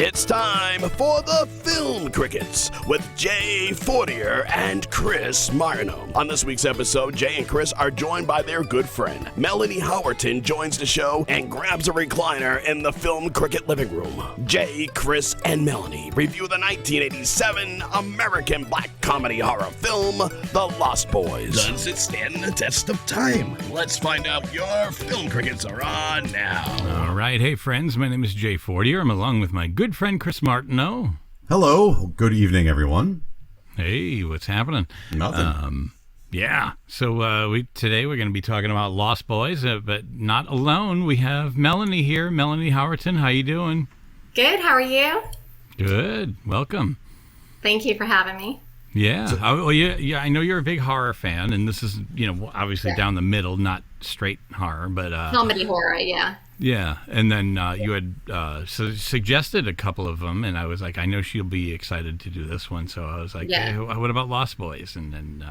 It's time for the Film Crickets with Jay Fortier and Chris Martineau. On this week's episode, Jay and Chris are joined by their good friend. Melanie Howerton joins the show and grabs a recliner in the Film Cricket living room. Jay, Chris, and Melanie review the 1987 American black comedy horror film, The Lost Boys. Does it stand the test of time? Let's find out. Your Film Crickets are on now. All right. Hey, friends. My name is Jay Fortier. I'm along with my good friend Chris Martineau. Hello. Good evening, everyone. Hey, what's happening? Nothing. Yeah. So today we're going to be talking about Lost Boys, but not alone. We have Melanie here. Melanie Howerton. How you doing? Good. How are you? Good. Welcome. Thank you for having me. Yeah. I know you're a big horror fan, and this is, obviously down the middle, not straight horror, but comedy horror, yeah. Yeah, and then you had suggested a couple of them, and I was like, I know she'll be excited to do this one, so I was like, yeah. Hey, what about Lost Boys? And then,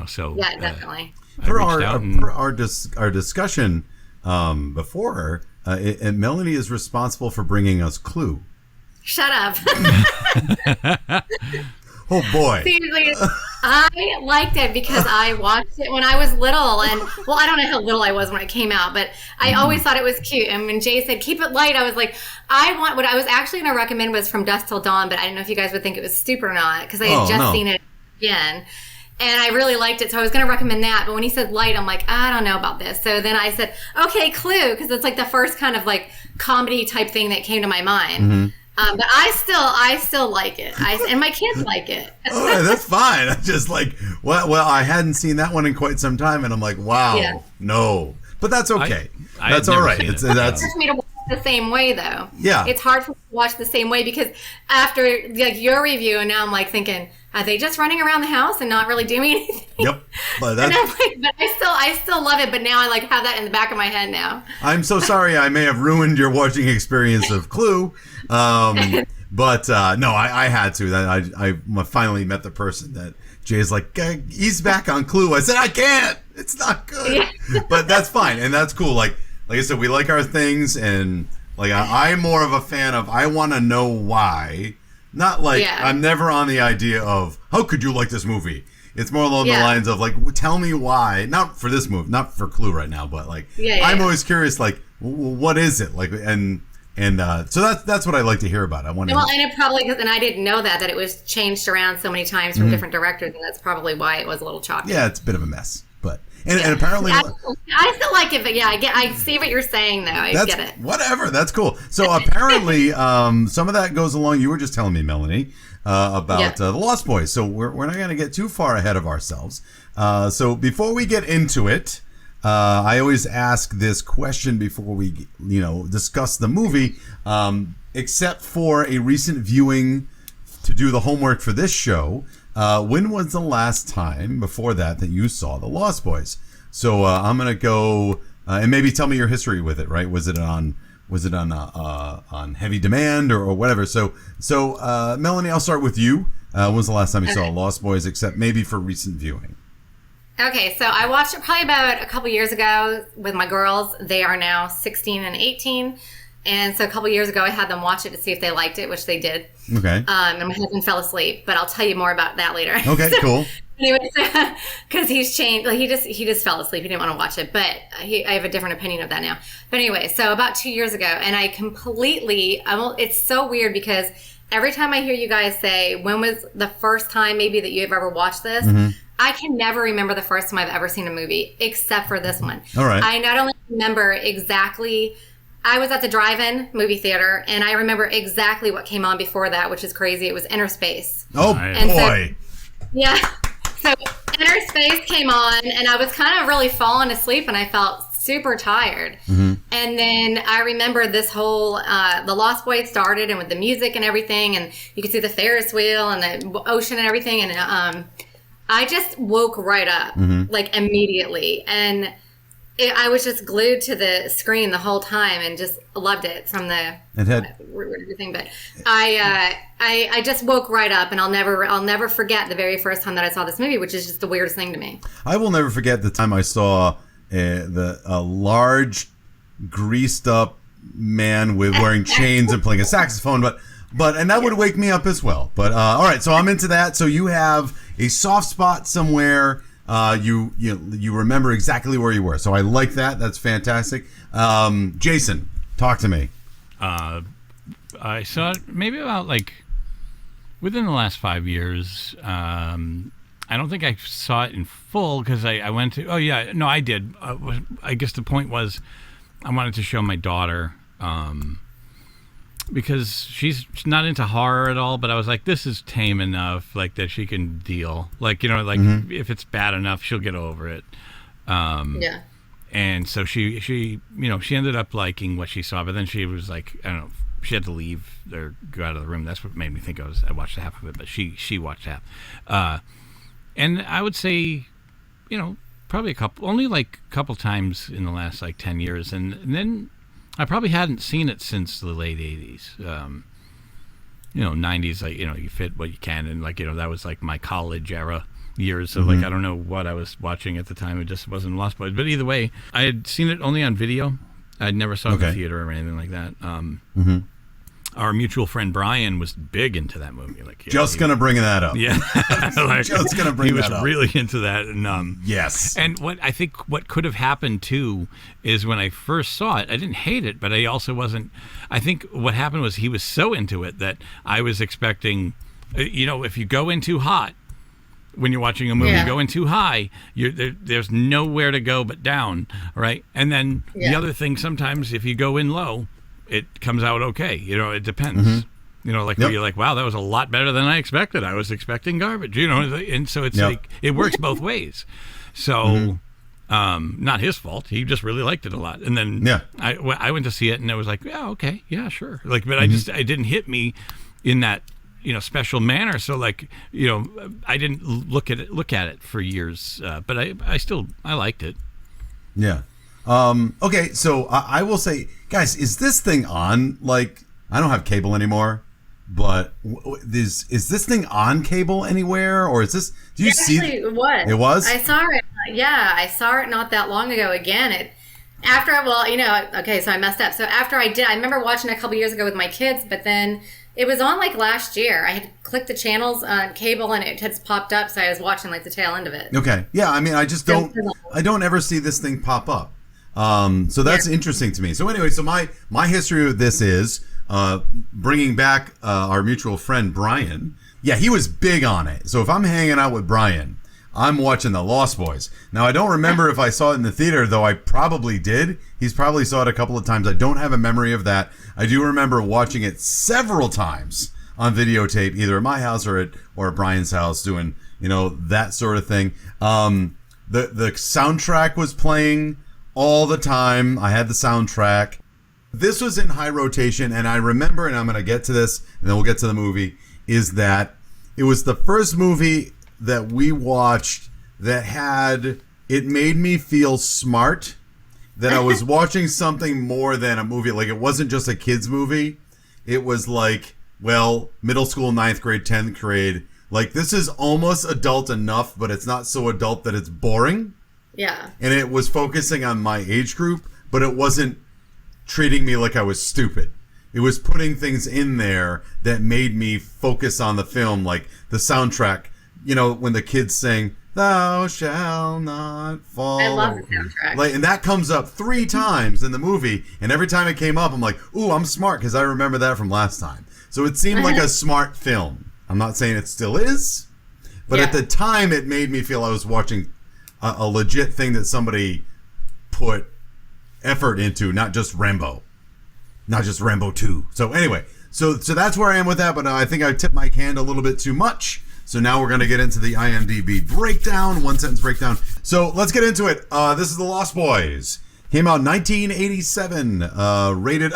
so yeah, definitely. For our discussion before, and Melanie is responsible for bringing us Clue. Shut up. Oh boy. Seriously, I liked it because I watched it when I was little, and I don't know how little I was when it came out, but I always thought it was cute. And when Jay said keep it light, I was like, what I was actually going to recommend was From Dusk Till Dawn, but I didn't know if you guys would think it was stupid or not because I had just seen it again. And I really liked it, so I was going to recommend that. But when he said light, I'm like, I don't know about this. So then I said, okay, Clue, because it's like the first kind of like comedy type thing that came to my mind. Mm-hmm. But I still like it. And my kids like it. Oh, that's fine. I'm just like, well, I hadn't seen that one in quite some time, and I'm like, wow, no. But that's okay. That's all right. It's hard for me to watch the same way, though. Yeah. It's hard for me to watch the same way because after your review, and now I'm like thinking, are they just running around the house and not really doing anything? Yep. But and I'm like, but I still love it. But now I like have that in the back of my head now. I'm so sorry. I may have ruined your watching experience of Clue. But no, I had to. I finally met the person that Jay's like, he's back on Clue. I said, I can't. It's not good. Yeah. But that's fine. And that's cool. Like I said, we like our things. And like I'm more of a fan of I want to know why. Not like I'm never on the idea of how could you like this movie. It's more along the lines of like tell me why. Not for this movie, not for Clue right now, but like I'm always curious. Like what is it like? And so that's what I like to hear about. I want to. Well, and it probably and I didn't know that it was changed around so many times from different directors, and that's probably why it was a little choppy. Yeah, it's a bit of a mess, but and apparently I still like it, but I see what you're saying though. I get it. Whatever, that's cool. So apparently, some of that goes along. You were just telling me, Melanie, about the Lost Boys. So we're not going to get too far ahead of ourselves. So before we get into it. I always ask this question before we, discuss the movie, except for a recent viewing to do the homework for this show. When was the last time before that you saw The Lost Boys? So I'm gonna go and maybe tell me your history with it. Right? Was it on heavy demand or whatever? So Melanie, I'll start with you. When was the last time you saw Lost Boys, except maybe for recent viewing? Okay, so I watched it probably about a couple years ago with my girls. They are now 16 and 18. And so a couple years ago, I had them watch it to see if they liked it, which they did. Okay. And my husband fell asleep, but I'll tell you more about that later. Okay, cool. Anyway, because he's changed. Like he just fell asleep. He didn't want to watch it, but I have a different opinion of that now. But anyway, so about 2 years ago, and I completely, it's so weird because every time I hear you guys say, when was the first time maybe that you have ever watched this? Mm-hmm. I can never remember the first time I've ever seen a movie except for this one. All right. I not only remember exactly, I was at the drive-in movie theater, and I remember exactly what came on before that, which is crazy. It was Inner Space. Oh, and boy. So Inner Space came on, and I was kind of really falling asleep, and I felt super tired. Mm-hmm. And then I remember this whole, The Lost Boys started, and with the music and everything, and you could see the Ferris wheel and the ocean and everything, and I just woke right up, like immediately, and I was just glued to the screen the whole time and just loved it from the everything. But I just woke right up, and I'll never forget the very first time that I saw this movie, which is just the weirdest thing to me. I will never forget the time I saw a large, greased up man with wearing chains and playing a saxophone, and that would wake me up as well. But all right, so I'm into that. So you have a soft spot somewhere. You remember exactly where you were. So I like that. That's fantastic. Jason, talk to me. I saw it maybe about within the last 5 years. I don't think I saw it in full because I went to. Oh yeah, no, I did. I guess the point was, I wanted to show my daughter. Because she's not into horror at all, but I was like, this is tame enough, that she can deal. If it's bad enough, she'll get over it. Yeah. And so she ended up liking what she saw, but then she was like, I don't know, she had to leave or go out of the room. That's what made me think I watched half of it, but she watched half. And I would say, probably only a couple times in the last 10 years, and then I probably hadn't seen it since the late 80s. 90s, you fit what you can, and that was my college era years. So I don't know what I was watching at the time. It just wasn't Lost Boys. But either way, I had seen it only on video. I never saw it in the theater or anything like that. Our mutual friend Brian was big into that movie. Gonna bring that up. Yeah, just gonna bring that up. He was really into that, and yes. And what could have happened too is when I first saw it, I didn't hate it, but I also wasn't. I think what happened was he was so into it that I was expecting. If you go in too hot when you're watching a movie, you go in too high, there's nowhere to go but down, right? And then the other thing, sometimes if you go in low, it comes out okay. It depends. Where you're like, wow, that was a lot better than I expected. I was expecting garbage, and so it's it works both ways. So, not his fault. He just really liked it a lot. And then I went to see it, and I was like, yeah, okay, yeah, sure. But it didn't hit me in that special manner. So I didn't look at it for years. But I liked it. Yeah. Okay, so I will say, guys, is this thing on? I don't have cable anymore, but is this thing on cable anywhere, or is this? Do you see? It was. It was. I saw it. Yeah, I saw it not that long ago. Again, okay, so I messed up. So after I remember watching it a couple years ago with my kids, but then it was on last year. I had clicked the channels on cable and it had popped up, so I was watching the tail end of it. Okay, yeah. I mean, I don't ever see this thing pop up. So that's interesting to me. So anyway, so my history with this is bringing back our mutual friend Brian. Yeah, he was big on it. So if I'm hanging out with Brian, I'm watching The Lost Boys. Now, I don't remember if I saw it in the theater, though I probably did. He's probably saw it a couple of times. I don't have a memory of that. I do remember watching it several times on videotape, either at my house or at Brian's house, doing that sort of thing. The soundtrack was playing all the time. I had the soundtrack. This was in high rotation, and I remember, and I'm going to get to this, and then we'll get to the movie, is that it was the first movie that we watched that it made me feel smart, that I was watching something more than a movie. It wasn't just a kid's movie. It was middle school, 9th grade, 10th grade. This is almost adult enough, but it's not so adult that it's boring. Yeah. And it was focusing on my age group, but it wasn't treating me like I was stupid. It was putting things in there that made me focus on the film, like the soundtrack. When the kids sing, "Thou shalt not fall." I love the soundtrack. And that comes up 3 times in the movie, and every time it came up, I'm like, ooh, I'm smart, because I remember that from last time. So it seemed like a smart film. I'm not saying it still is, but at the time, it made me feel I was watching a legit thing that somebody put effort into, not just Rambo 2. So anyway, so that's where I am with that, but I think I tipped my hand a little bit too much. So now we're going to get into the IMDb breakdown, 1-sentence breakdown. So let's get into it. This is The Lost Boys. Came out 1987, rated...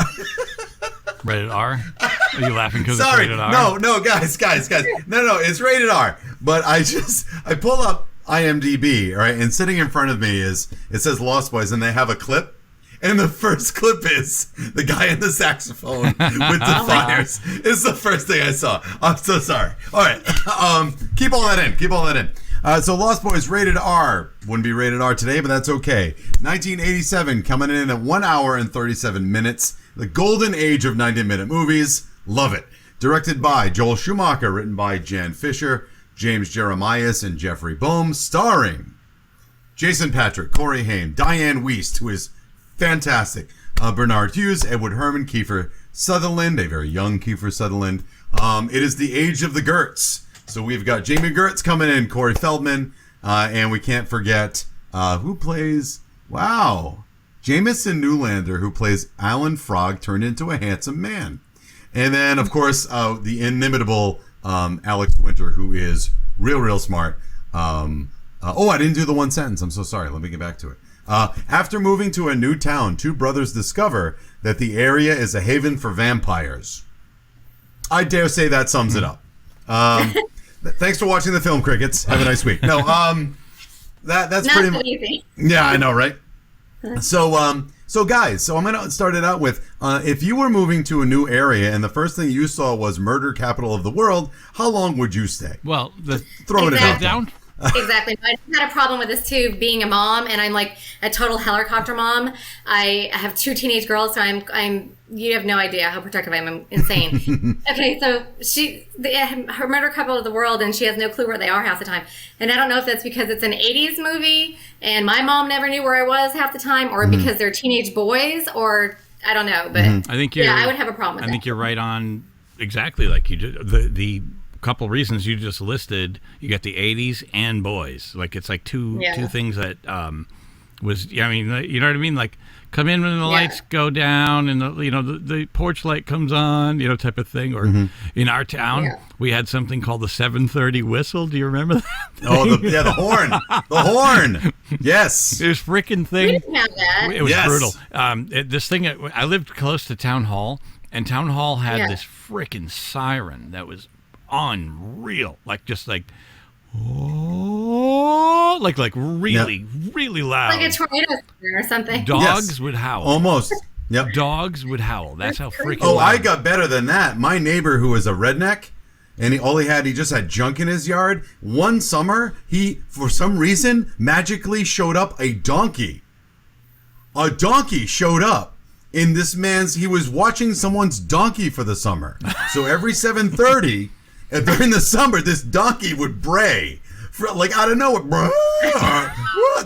Rated R? Are you laughing because it's Sorry, rated R? no, guys. No, it's rated R. But I pull up IMDb, right, and sitting in front of me it says Lost Boys, and they have a clip. And the first clip is the guy in the saxophone with the fires. It's the first thing I saw. I'm so sorry. All right. Keep all that in. So Lost Boys rated R. Wouldn't be rated R today, but that's okay. 1987, coming in at 1 hour and 37 minutes. The golden age of 90-minute movies. Love it. Directed by Joel Schumacher, written by Jan Fisher, James Jeremias, and Jeffrey Boehm, starring Jason Patric, Corey Haim, Diane Wiest, who is fantastic, Bernard Hughes, Edward Herrmann, Kiefer Sutherland, a very young Kiefer Sutherland. It is the age of the Gertz. So we've got Jamie Gertz coming in, Corey Feldman, and we can't forget who plays, Jameson Newlander, who plays Alan Frog turned into a handsome man. And then, of course, the inimitable Alex Winter, who is real smart. I didn't do the one sentence. I'm so sorry. Let me get back to it. After moving to a new town, two brothers discover that the area is a haven for vampires. I dare say that sums it up. Thanks for watching the Film Crickets. Have a nice week. No, that's Not pretty so much. easy. Yeah, I know, right? So guys, I'm going to start it out with, if you were moving to a new area and the first thing you saw was murder capital of the world, how long would you stay? Well, Throwing it out there. down. Exactly. I had a problem with this too, being a mom, and I'm like a total helicopter mom. I have two teenage girls, so I'm you have no idea how protective I am. I'm insane. Okay, so her murder capital of the world, and she has no clue where they are half the time. And I don't know if that's because it's an 80s movie and my mom never knew where I was half the time, or because they're teenage boys, or I don't know. But I think I would have a problem with I that. think you're right on exactly like you did. The couple reasons you just listed, you got the 80s and boys. Like it's like two things that was, I mean, you know what I mean? Like come in when the lights go down and the porch light comes on, type of thing. Or in our town, we had something called the 7:30 whistle. Do you remember that? Oh, the horn. The horn. Yes. This freaking thing. We didn't have that. It was brutal. This thing, I lived close to Town Hall, and Town Hall had this freaking siren that was unreal. Like, just like, oh, like really loud. Like a tornado siren or something. Dogs would howl. Almost. Yep. Dogs would howl. That's how freaking Oh, loud. I got better than that. My neighbor, who was a redneck, and he just had junk in his yard. One summer, he, for some reason, magically showed up a donkey. A donkey showed up in this he was watching someone's donkey for the summer. So every 7:30, during the summer, this donkey would bray. Like out of nowhere.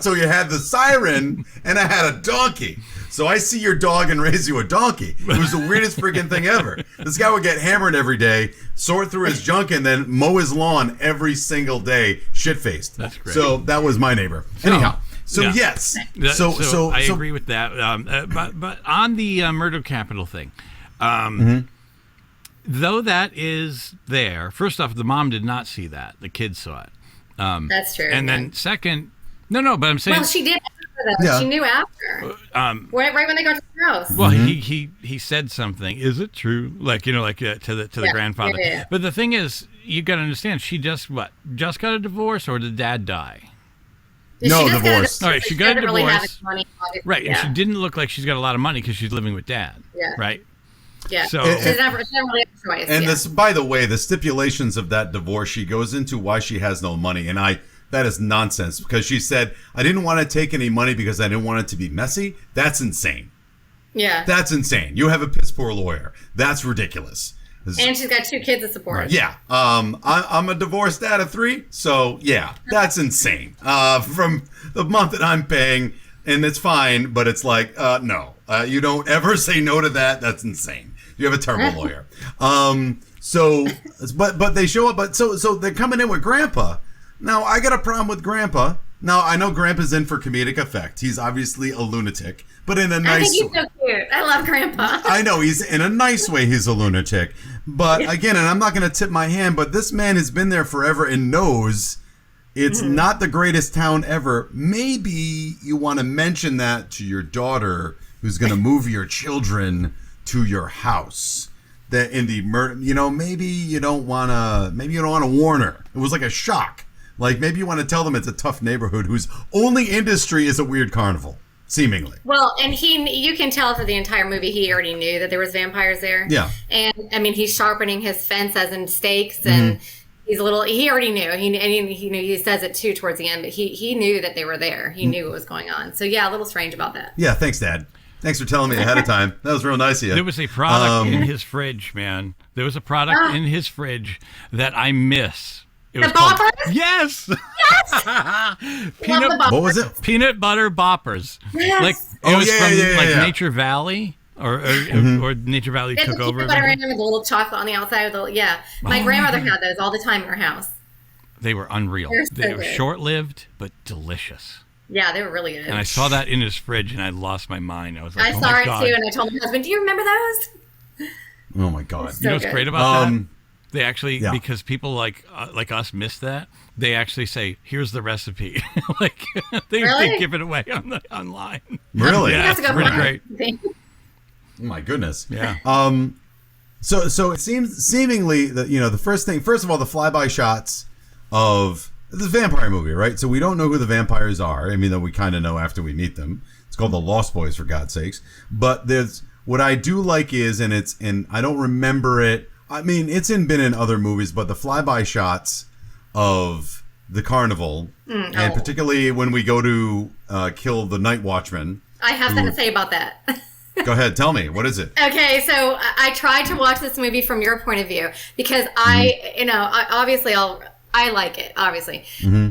So you had the siren, and I had a donkey. So I see your dog and raise you a donkey. It was the weirdest freaking thing ever. This guy would get hammered every day, sort through his junk, and then mow his lawn every single day, shit-faced. That's great. So that was my neighbor. Anyhow, yes. So I agree with that. But on the murder capital thing, though that is there, first off, the mom did not see that. The kids saw it. That's true. And then second, no, but I'm saying. Well, she did. She knew after. Right when they got to the house. Well, he said something. Is it true? Like to the grandfather. Yeah. But the thing is, you got to understand. She just got a divorce, or did Dad die? No, divorce. All right, she got a Really have divorce. money, obviously. Right, and she didn't look like she's got a lot of money because she's living with Dad. Yeah. Right. Yeah. So she never really had a choice. And this, by the way, the stipulations of that divorce, she goes into why she has no money, and that is nonsense, because she said, I didn't want to take any money because I didn't want it to be messy. That's insane. Yeah. That's insane. You have a piss poor lawyer. That's ridiculous. And she's got two kids to support. Yeah. I'm a divorced dad of 3, so yeah, that's insane. From the month that I'm paying, and it's fine, but it's like, no. You don't ever say no to that. That's insane. You have a terrible lawyer. But they show up, so they're coming in with Grandpa. Now, I got a problem with Grandpa. Now, I know Grandpa's in for comedic effect. He's obviously a lunatic, but in a nice way. I think he's so cute. I love Grandpa. I know, he's in a nice way, he's a lunatic. But again, and I'm not going to tip my hand, but this man has been there forever and knows it's not the greatest town ever. Maybe you want to mention that to your daughter, who's going to move your children to your house. That in the murder, maybe you don't want to warn her. It was like a shock. Like, maybe you want to tell them it's a tough neighborhood whose only industry is a weird carnival, seemingly. Well, and you can tell for the entire movie, he already knew that there was vampires there. Yeah. And, I mean, he's sharpening his fence as in stakes, and he already knew. He knew, he says it too towards the end, but he knew that they were there. He knew what was going on. So, yeah, a little strange about that. Yeah, thanks, Dad. Thanks for telling me ahead of time. That was real nice of you. There was a product in his fridge, man. There was a product in his fridge that I miss. It was called, boppers? yes. Love the What was it? Peanut butter boppers. Yes. Like it was from yeah. Nature Valley or Nature Valley It's took the over. peanut butter in them with a little chocolate on the outside. My grandmother had those all the time in her house. They were unreal. They're so They were good. short-lived but delicious. Yeah, they were really good. And I saw that in his fridge, and I lost my mind. I was like, I oh saw my it God. too, and I told my husband, "Do you remember those?" Oh my God. So You know what's good. great about that? Um, They actually, yeah. because people like us miss that, they actually say, here's the recipe. Like, they Really? give it away online. Really? Yeah, You have to it's go pretty find great. it. Oh my goodness. Yeah. So it seems seemingly that first of all, the flyby shots of this vampire movie, right? So we don't know who the vampires are. I mean, though we kind of know after we meet them. It's called The Lost Boys, for God's sakes. But there's what I do like is, and I don't remember it. I mean, it's been in other movies, but the flyby shots of the carnival, and particularly when we go to kill the night watchman. I have something to say about that. Go ahead, tell me, what is it? Okay, so I tried to watch this movie from your point of view because I like it, obviously.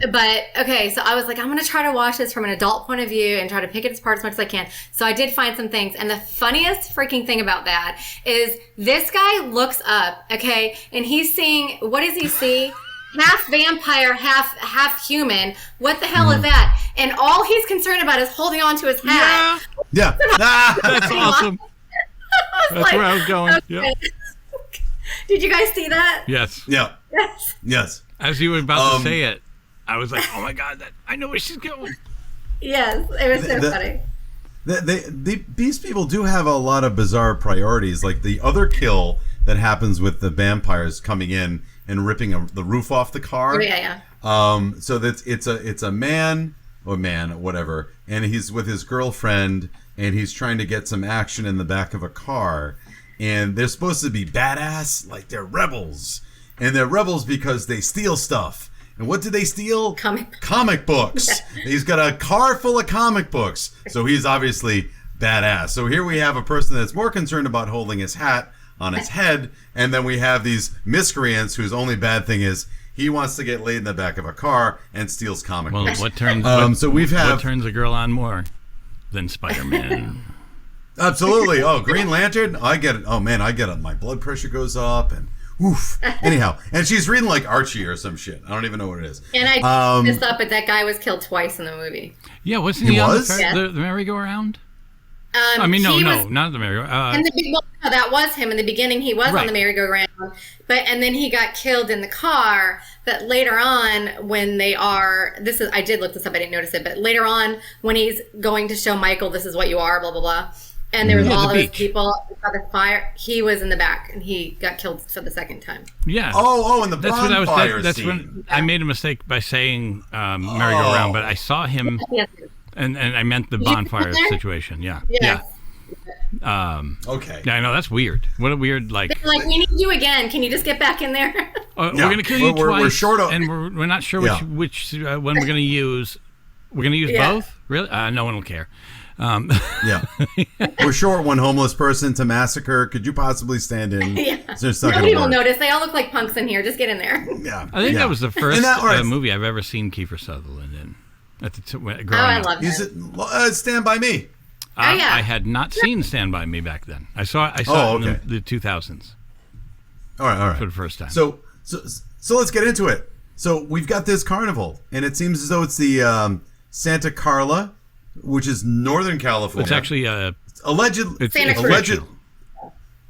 But, okay, so I was like, I'm going to try to watch this from an adult point of view and try to pick it apart as much as I can. So I did find some things. And the funniest freaking thing about that is this guy looks up, okay, and he's seeing, what does he see? Half vampire, half human. What the hell is that? And all he's concerned about is holding on to his hat. Yeah. That's awesome. That's where I was going. Okay. Yeah. Did you guys see that? Yes. Yeah. Yes. Yes. As you were about to say it, I was like, oh my God, I know where she's going. Yes, it was so funny. These people do have a lot of bizarre priorities. Like the other kill that happens with the vampires coming in and ripping the roof off the car. Oh, yeah. So that's it's a man or whatever, and he's with his girlfriend, and he's trying to get some action in the back of a car, and they're supposed to be badass, like they're rebels, and they're rebels because they steal stuff. And what did they steal? Comic books. He's got a car full of comic books, so he's obviously badass. So here we have a person that's more concerned about holding his hat on his head, and then we have these miscreants whose only bad thing is he wants to get laid in the back of a car and steals comic books. What turns what turns a girl on more than Spider-Man? Absolutely. Oh, Green Lantern. I get it. Oh man, I get it. My blood pressure goes up and oof. Anyhow, and she's reading like Archie or some shit. I don't even know what it is. And I messed up, but that guy was killed twice in the movie. Yeah, wasn't he on the merry-go-round? I mean, no, not the merry-go-round. No, that was him in the beginning. He was on the merry-go-round, and then he got killed in the car. But later on, when I did look this up. I didn't notice it, but later on, when he's going to show Michael, this is what you are, blah blah blah, and there was all those people by the fire. He was in the back, and he got killed for the second time. Yeah. Oh, and the bonfire That's scene. when I made a mistake by saying merry-go-round, but I saw him. Yes. And I meant the bonfire situation. Yeah. Yes. Yeah. Okay. Yeah, I know that's weird. What a weird They're like, we need you again. Can you just get back in there? We're gonna kill you twice. We're short of, and we're not sure which one we're gonna use. We're gonna use both. Really? No one will care. Yeah. We're short one homeless person to massacre. Could you possibly stand in? Yeah. It's not Nobody gonna will work. notice. They all look like punks in here. Just get in there. Yeah. I think that was the first right. movie I've ever seen Kiefer Sutherland in. Growing I up. love Is it. it Stand By Me? yeah. I had not seen Stand By Me back then. I saw it in the 2000s All right. for the first time. So let's get into it. So we've got this carnival, and it seems as though it's the Santa Carla, which is Northern California. It's actually allegedly. Santa Cruz. Alleged.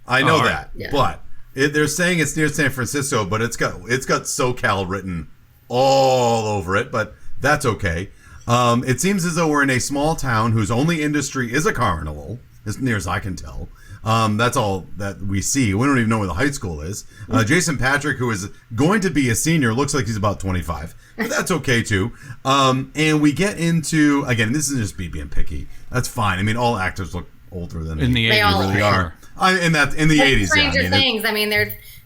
I know right. that, Yeah. but they're saying it's near San Francisco, but it's got SoCal written all over it. But that's okay. It seems as though we're in a small town whose only industry is a carnival, as near as I can tell. That's all that we see. We don't even know where the high school is. Jason Patrick, who is going to be a senior, looks like he's about 25, but that's okay too. And we get into, again, this is just me being picky. That's fine. I mean, all actors look older than in the 80s, all really are. In the 80s, Stranger yeah. Things. I mean,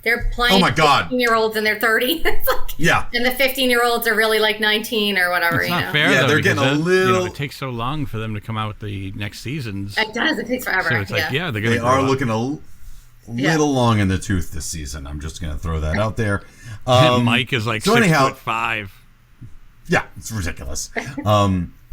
they're playing Oh my God. 15-year-olds in their 30s. It's like, Yeah. and the 15-year-olds are really like 19 or whatever. It's you not know? fair. Yeah, though, they're because getting a then, little- it takes so long for them to come out with the next seasons. It does. It takes forever. So it's like, yeah, they're going They to. are looking a little long in the tooth this season. I'm just going to throw that out there. Mike is like so 6'5". Yeah, it's ridiculous.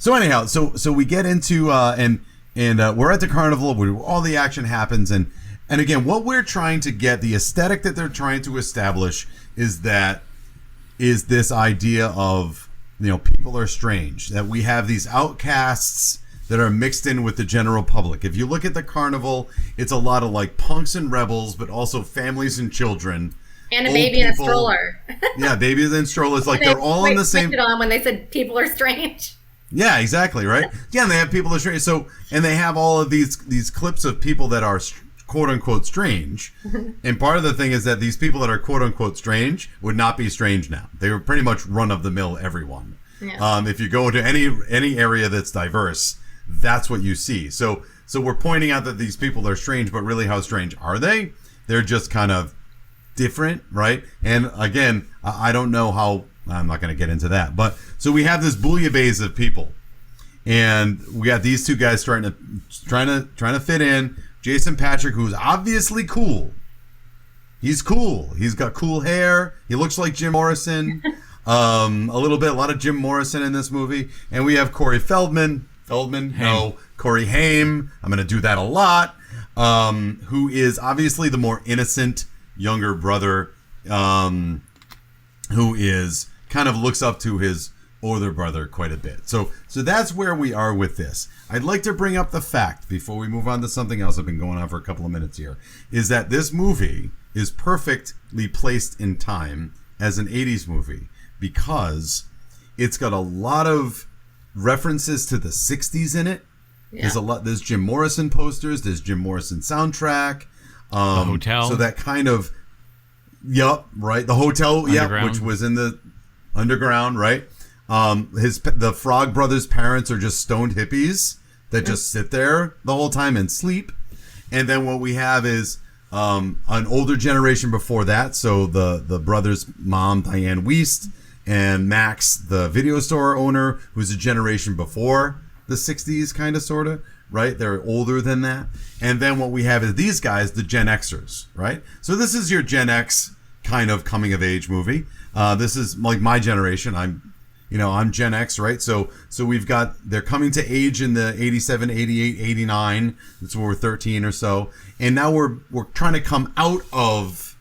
So anyhow, so we get into and we're at the carnival where all the action happens, and again, what we're trying to get, the aesthetic that they're trying to establish is this idea of, you know, people are strange, that we have these outcasts that are mixed in with the general public. If you look at the carnival, it's a lot of like punks and rebels, but also families and children. And a old baby in a people. stroller. Yeah, babies and strollers. Like they're all in the same. It on when they said people are strange. Yeah, exactly, right? Yeah, and they have people that are strange. So, and they have all of these clips of people that are quote unquote strange. And part of the thing is that these people that are quote unquote strange would not be strange now. They were pretty much run of the mill everyone. Yeah. If you go to any area that's diverse, that's what you see. So we're pointing out that these people are strange, but really, how strange are they? They're just kind of different, right? And again, I don't know how. I'm not going to get into that, but so we have this bouillabaisse of people, and we got these two guys trying to fit in. Jason Patrick, who's obviously cool. He's cool. He's got cool hair. He looks like Jim Morrison. A lot of Jim Morrison in this movie. And we have Corey Feldman. Corey Haim. I'm going to do that a lot. Who is obviously the more innocent younger brother, who is kind of looks up to his older brother quite a bit. So that's where we are with this. I'd like to bring up the fact, before we move on to something else, I've been going on for a couple of minutes here, is that this movie is perfectly placed in time as an 80s movie because it's got a lot of references to the 60s in it. Yeah. There's Jim Morrison posters, there's Jim Morrison soundtrack. The hotel. So that kind of, right. The hotel, which was in the underground, right? The Frog Brothers' parents are just stoned hippies that just sit there the whole time and sleep. And then what we have is an older generation before that. So the brothers' mom, Diane Wiest, and Max, the video store owner, who's a generation before the 60s, kind of, sort of, right? They're older than that. And then what we have is these guys, the Gen Xers, right? So this is your Gen X kind of coming of age movie. This is like my generation. I'm Gen X, right? So they're coming to age in the 87, 88, 89. That's where we're 13 or so. And now we're trying to come out of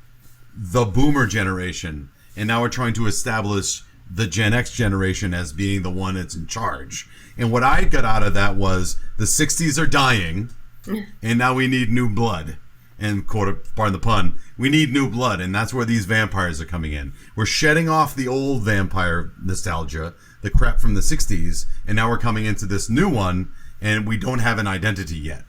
the boomer generation. And now we're trying to establish the Gen X generation as being the one that's in charge. And what I got out of that was the 60s are dying, and now we need new blood. And pardon the pun, we need new blood, and that's where these vampires are coming in. We're shedding off the old vampire nostalgia, the crap from the 60s, and now we're coming into this new one, and we don't have an identity yet.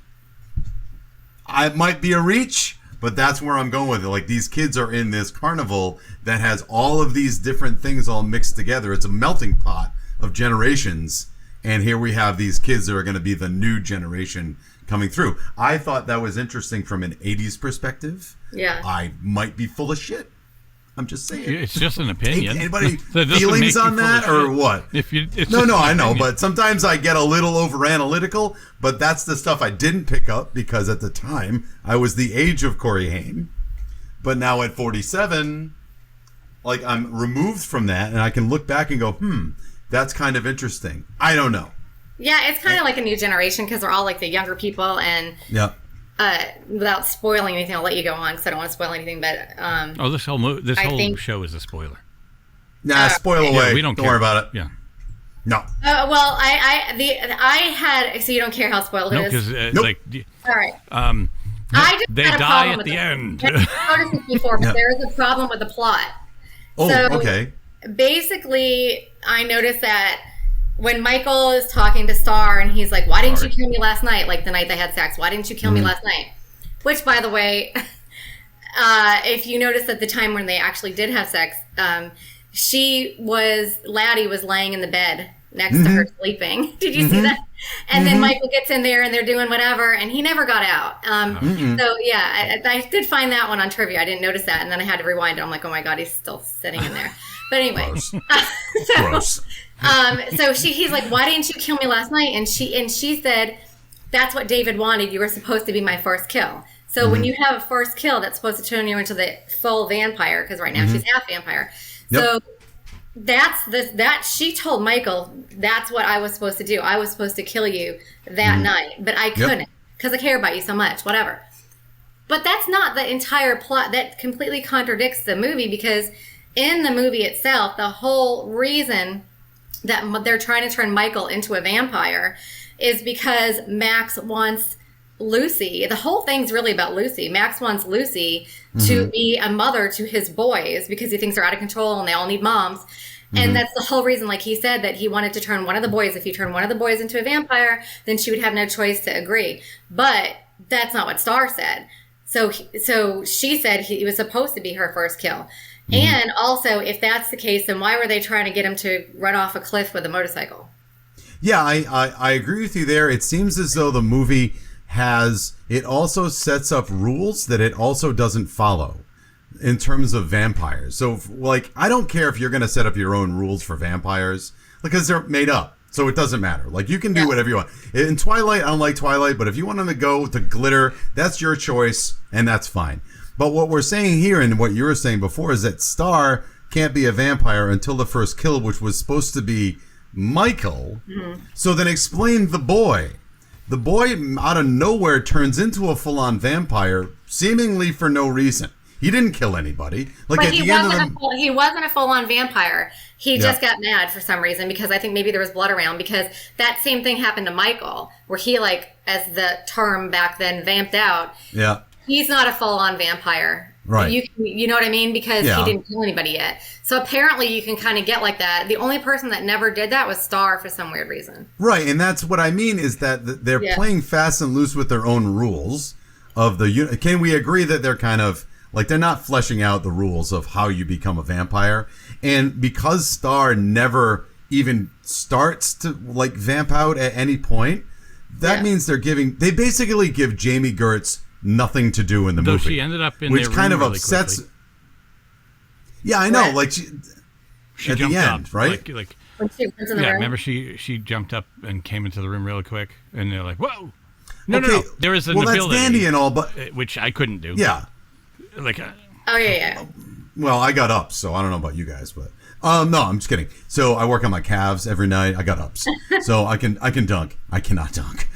It might be a reach, but that's where I'm going with it. Like, these kids are in this carnival that has all of these different things all mixed together. It's a melting pot of generations, and here we have these kids that are going to be the new generation coming through. I thought that was interesting from an 80s perspective. Yeah. I might be full of shit. I'm just saying. It's just an opinion. Anybody That doesn't feelings make you on full of that or shit. what? It's No, just I an know, opinion. but sometimes I get a little over analytical, but that's the stuff I didn't pick up because at the time I was the age of Corey Haim. But now at 47, like, I'm removed from that and I can look back and go, that's kind of interesting. I don't know. Yeah, it's kind of like a new generation because they're all like the younger people, and without spoiling anything, I'll let you go on because I don't want to spoil anything. But this whole show is a spoiler. Nah, spoil away. Yeah, we don't care. Worry about it. Yeah. No. Well, I had, so you don't care how spoiled No, it is. because Nope. All right. I just they had a die problem at with the it. end. I've noticed this before, but there is a problem with the plot. Oh, So, okay. Basically, I noticed that when Michael is talking to Star and he's like, why didn't you kill me last night? Like the night they had sex. Why didn't you kill me last night? Which, by the way, if you notice at the time when they actually did have sex, Laddie was laying in the bed next to her sleeping. Did you see that? And then Michael gets in there and they're doing whatever, and he never got out. So yeah, I did find that one on trivia. I didn't notice that, and then I had to rewind it. I'm like, oh my god, he's still sitting in there. But anyway, Gross. so he's like, why didn't you kill me last night? And she said, that's what David wanted. You were supposed to be my first kill. So when you have a first kill, that's supposed to turn you into the full vampire, because right now she's half vampire. Yep. So that she told Michael, that's what I was supposed to do. I was supposed to kill you that night, but I couldn't because I care about you so much, whatever. But that's not the entire plot. That completely contradicts the movie, because in the movie itself, the whole reason that they're trying to turn Michael into a vampire is because Max wants Lucy. The whole thing's really about Lucy. Max wants Lucy to be a mother to his boys because he thinks they're out of control and they all need moms. And that's the whole reason, like he said, that he wanted to turn one of the boys. If you turn one of the boys into a vampire, then she would have no choice to agree. But that's not what Star said. So she said he was supposed to be her first kill. And also, if that's the case, then why were they trying to get him to run off a cliff with a motorcycle? Yeah, I agree with you there. It seems as though the movie it also sets up rules that it also doesn't follow in terms of vampires. So, like, I don't care if you're going to set up your own rules for vampires, because they're made up. So it doesn't matter. Like, you can do whatever you want. In Twilight, I don't like Twilight, but if you want them to go to glitter, that's your choice, and that's fine. But what we're saying here, and what you were saying before, is that Star can't be a vampire until the first kill, which was supposed to be Michael. So then explain the boy. The boy out of nowhere turns into a full-on vampire, seemingly for no reason. He didn't kill anybody. Like, but at he the end of he wasn't a full-on vampire. He just got mad for some reason, because I think maybe there was blood around, because that same thing happened to Michael, where he, like, as the term back then, vamped out. Yeah. He's not a full-on vampire. Right. You know what I mean? Because he didn't kill anybody yet. So apparently you can kind of get like that. The only person that never did that was Star for some weird reason. Right, and that's what I mean, is that they're playing fast and loose with their own rules of the... Can we agree that they're kind of... Like, they're not fleshing out the rules of how you become a vampire. And because Star never even starts to, like, vamp out at any point, that means they basically give Jamie Gertz nothing to do in the movie. Though she ended up in which their kind room of really upsets... quickly. Yeah, I know. Like, she at jumped the end, up, right? Like, When she runs in the room. remember she jumped up and came into the room really quick, and they're like, "Whoa!" No. There was an ability, that's dandy and all, but which I couldn't do. yeah. Like, Oh, yeah. Well, I got ups, so I don't know about you guys, but no, I'm just kidding. So I work on my calves every night. I got ups, so I can dunk. I cannot dunk.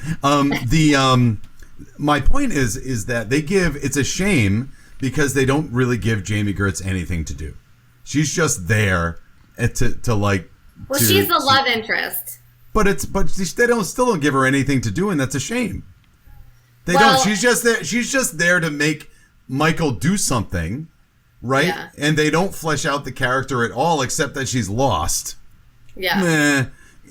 My point is that it's a shame because they don't really give Jamie Gertz anything to do. She's just there to like. Well, she's the love interest. But they still don't give her anything to do, and that's a shame. They Well- don't. She's just there to make Michael do something, right? Yeah. And they don't flesh out the character at all, except that she's lost. Yeah.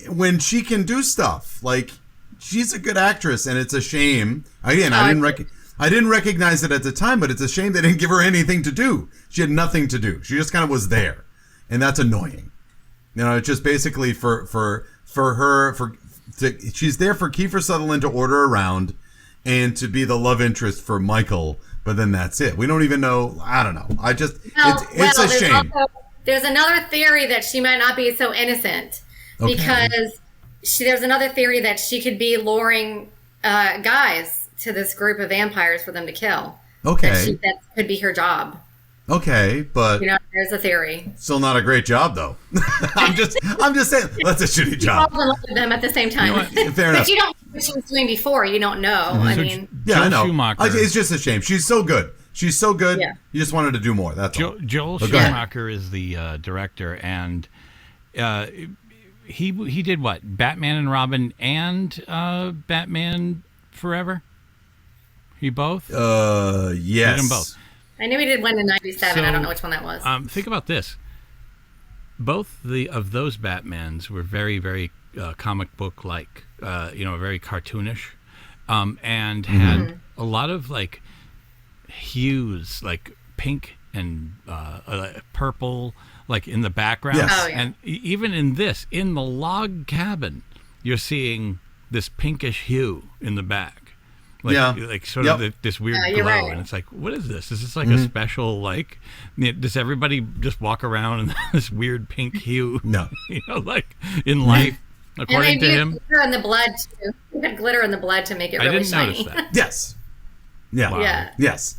When she can do stuff, like, she's a good actress, and it's a shame. Again, I didn't recognize it at the time, but it's a shame they didn't give her anything to do. She had nothing to do. She just kind of was there, and that's annoying. You know, it's just basically for her she's there for Kiefer Sutherland to order around and to be the love interest for Michael, but then that's it. We don't even know. I don't know. It's a shame. There's another theory that she might not be so innocent, because there's another theory that she could be luring guys to this group of vampires for them to kill. Okay. That could be her job. Okay, but there's a theory. Still not a great job, though. I'm just saying that's a shitty job. Falls in love with them at the same time. Fair enough. But you don't know what she was doing before. You don't know. I mean, Yeah, I Joel know. Schumacher. It's just a shame. She's so good. She's so good. Yeah. You just wanted to do more. That's all. Joel But go ahead. Schumacher is the director, and he did what? Batman and Robin and Batman Forever. He both. Yes. He did them both. I knew he did one in '97. I don't know which one that was. Think about this. Both of those Batmans were very, very comic book like, very cartoonish, and had a lot of like hues, like pink and purple, like in the background. Yes. Oh, yeah. And even in this, in the log cabin, you're seeing this pinkish hue in the back. Like, Yeah. like sort Yep. of this weird Yeah, glow, you're right. and it's like, what is this? Is this like a special, like, does everybody just walk around in this weird pink hue? No. Like in life, And according they to do him. glitter in the blood too. They had glitter in the blood to make it I really didn't shiny. notice that. Yes. Yeah. Wow. Yeah. Yes.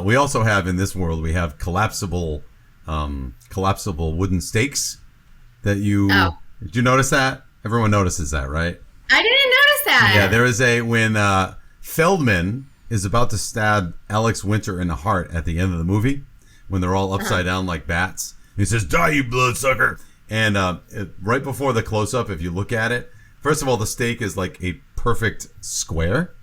We also have in this world we have collapsible wooden stakes that you. Oh. Did you notice that? Everyone notices that, right? I didn't notice that. Yeah. There is when Feldman is about to stab Alex Winter in the heart at the end of the movie, when they're all upside down like bats. He says, "Die, you bloodsucker!" And right before the close-up, if you look at it, first of all, the stake is like a perfect square.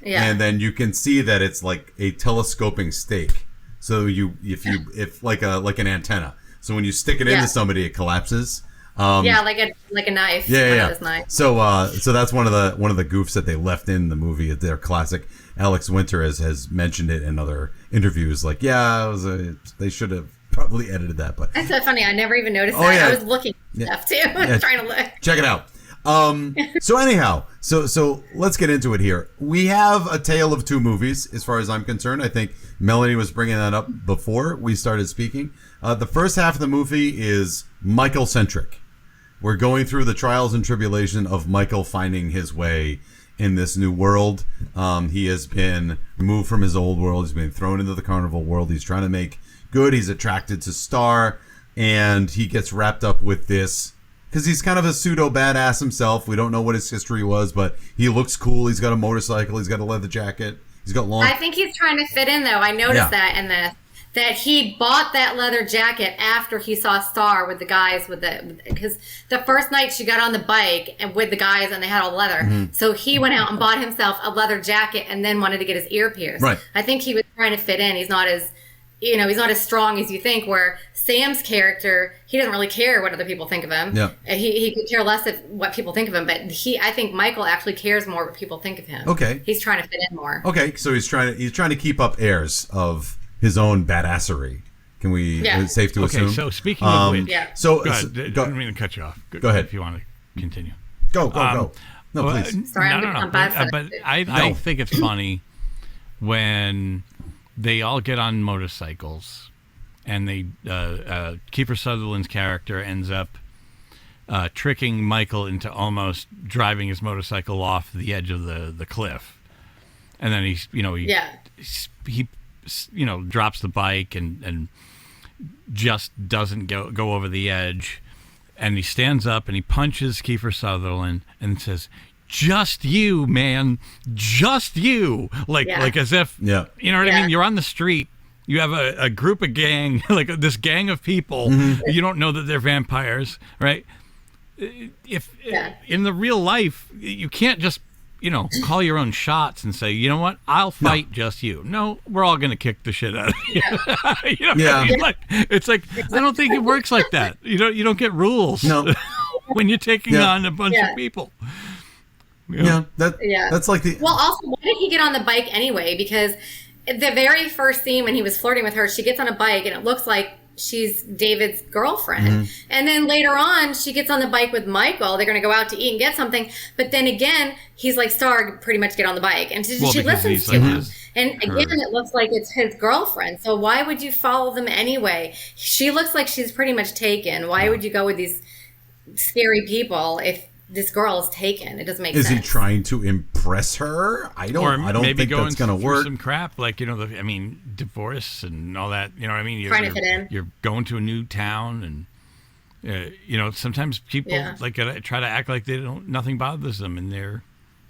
Yeah. And then you can see that it's like a telescoping stake. So if like an antenna. So when you stick it Yeah. into somebody, it collapses. Yeah, like a knife. Yeah, One yeah. of those knives. So that's one of the goofs that they left in the movie. Their classic. Alex Winter has mentioned it in other interviews. Like, yeah, they should have probably edited that, but That's so funny. I never even noticed Oh, that. yeah. I was looking at stuff too. I was trying to look. check it out. So anyhow, so let's get into it here. We have a tale of two movies, as far as I'm concerned. I think Melanie was bringing that up before we started speaking. The first half of the movie is Michael-centric. We're going through the trials and tribulation of Michael finding his way in this new world. He has been removed from his old world. He's been thrown into the carnival world. He's trying to make good. He's attracted to Star, and he gets wrapped up with this because he's kind of a pseudo badass himself. We don't know what his history was, but he looks cool. He's got a motorcycle. He's got a leather jacket. He's got long. I think he's trying to fit in, though. I noticed Yeah. that in this. That he bought that leather jacket after he saw Star with the guys because the first night she got on the bike and with the guys and they had all leather. Mm-hmm. So he went out and bought himself a leather jacket and then wanted to get his ear pierced. Right. I think he was trying to fit in. He's not as strong as you think. Where Sam's character, he doesn't really care what other people think of him. Yeah. He could care less of what people think of him. But I think Michael actually cares more what people think of him. Okay. He's trying to fit in more. Okay, so he's trying to keep up airs of his own badassery. Can we? Yeah. It's safe to Okay, assume. so speaking of which, Yeah. So go ahead. I go, didn't mean to cut you off. Go ahead. if you want to continue. go. No, Well, please. Sorry, I'm bad for but that. I No. think it's funny when they all get on motorcycles and they Kiefer Sutherland's character ends up tricking Michael into almost driving his motorcycle off the edge of the cliff, and then he drops the bike and just doesn't go over the edge, and he stands up and he punches Kiefer Sutherland and says, "Just you, man, just you," like as if Yeah. you know what I Yeah. mean. You're on the street. You have a group of gang, like this gang of people. Mm-hmm. You don't know that they're vampires, right? If in the real life, you can't just call your own shots and say, you know what, I'll fight just you. No, we're all gonna kick the shit out of you. Yeah. It's like I don't think it works like that. You don't get rules. No. When you're taking Yeah. on a bunch of people. Yeah, that's like the. Well, also, why did he get on the bike anyway? Because the very first scene when he was flirting with her, she gets on a bike and it looks like she's David's girlfriend. Mm-hmm. And then later on, she gets on the bike with Michael. They're going to go out to eat and get something. But then again, he's like, Star, pretty much get on the bike. And she Well, because listens he's to like him. his- And again, it looks like it's his girlfriend. So why would you follow them anyway? She looks like she's pretty much taken. Why would you go with these scary people if this girl is taken? It doesn't make Is sense. he trying to impress her? I don't maybe think going that's gonna through work. some crap like divorce and all that. You know what I mean? Trying to fit in. You're going to a new town, and sometimes people try to act like nothing bothers them, and they're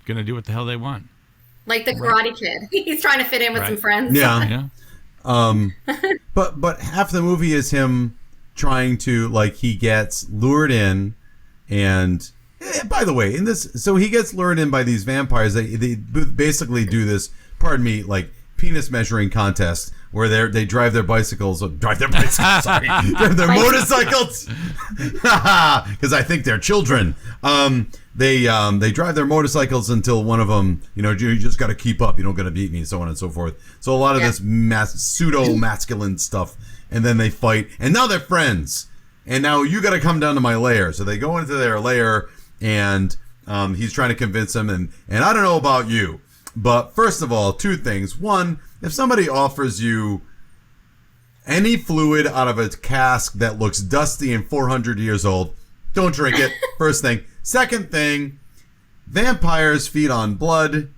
gonna do what the hell they want. Like the Karate Kid. He's trying to fit in with some friends. Yeah. But half the movie is him trying to, like, he gets lured in, and by the way, in this, so he gets lured in by these vampires. They basically do this. Pardon me, like penis measuring contest where they drive their bicycles, sorry, drive their motorcycles, because I think they're children. They drive their motorcycles until one of them, you just got to keep up. You don't got to beat me, so on and so forth. So a lot of this pseudo masculine stuff, and then they fight, and now they're friends. And now you got to come down to my lair. So they go into their lair, and he's trying to convince them. And I don't know about you, but first of all, two things. One, if somebody offers you any fluid out of a cask that looks dusty and 400 years old, don't drink it. First thing. Second thing, vampires feed on blood.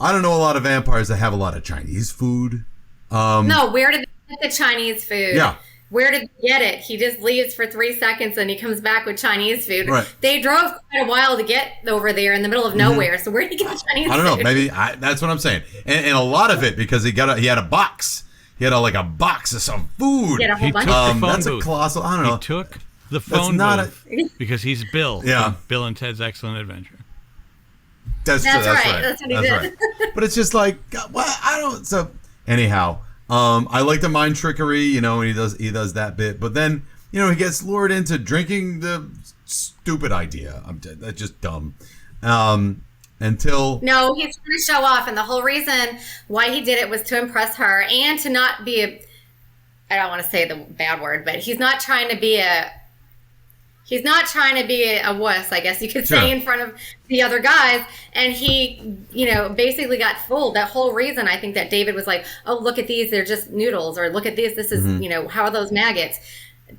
I don't know a lot of vampires that have a lot of Chinese food. No, where did they get the Chinese food? Yeah. Where did they get it? He just leaves for 3 seconds and he comes back with Chinese food. Right. They drove quite a while to get over there in the middle of nowhere. So where did he get the Chinese food? I don't know. Maybe that's what I'm saying. And a lot of it because he had a box. He had a box of some food. He had a whole bunch took of the phone That's booth. a colossal. I don't know. He took the phone booth because he's Bill. Yeah. From Bill and Ted's Excellent Adventure. That's right. right. That's what he That's did. right. But it's just like, well, I don't. So anyhow, I like the mind trickery, and he does that bit. But then, he gets lured into drinking the stupid idea. That's just dumb. Until No, he's trying to show off, and the whole reason why he did it was to impress her and to not be I don't want to say the bad word, but he's not trying to be a wuss, I guess you could say, in front of the other guys. And he, basically got fooled. That whole reason, I think, that David was like, oh, look at these, they're just noodles, or look at this is, how are those maggots?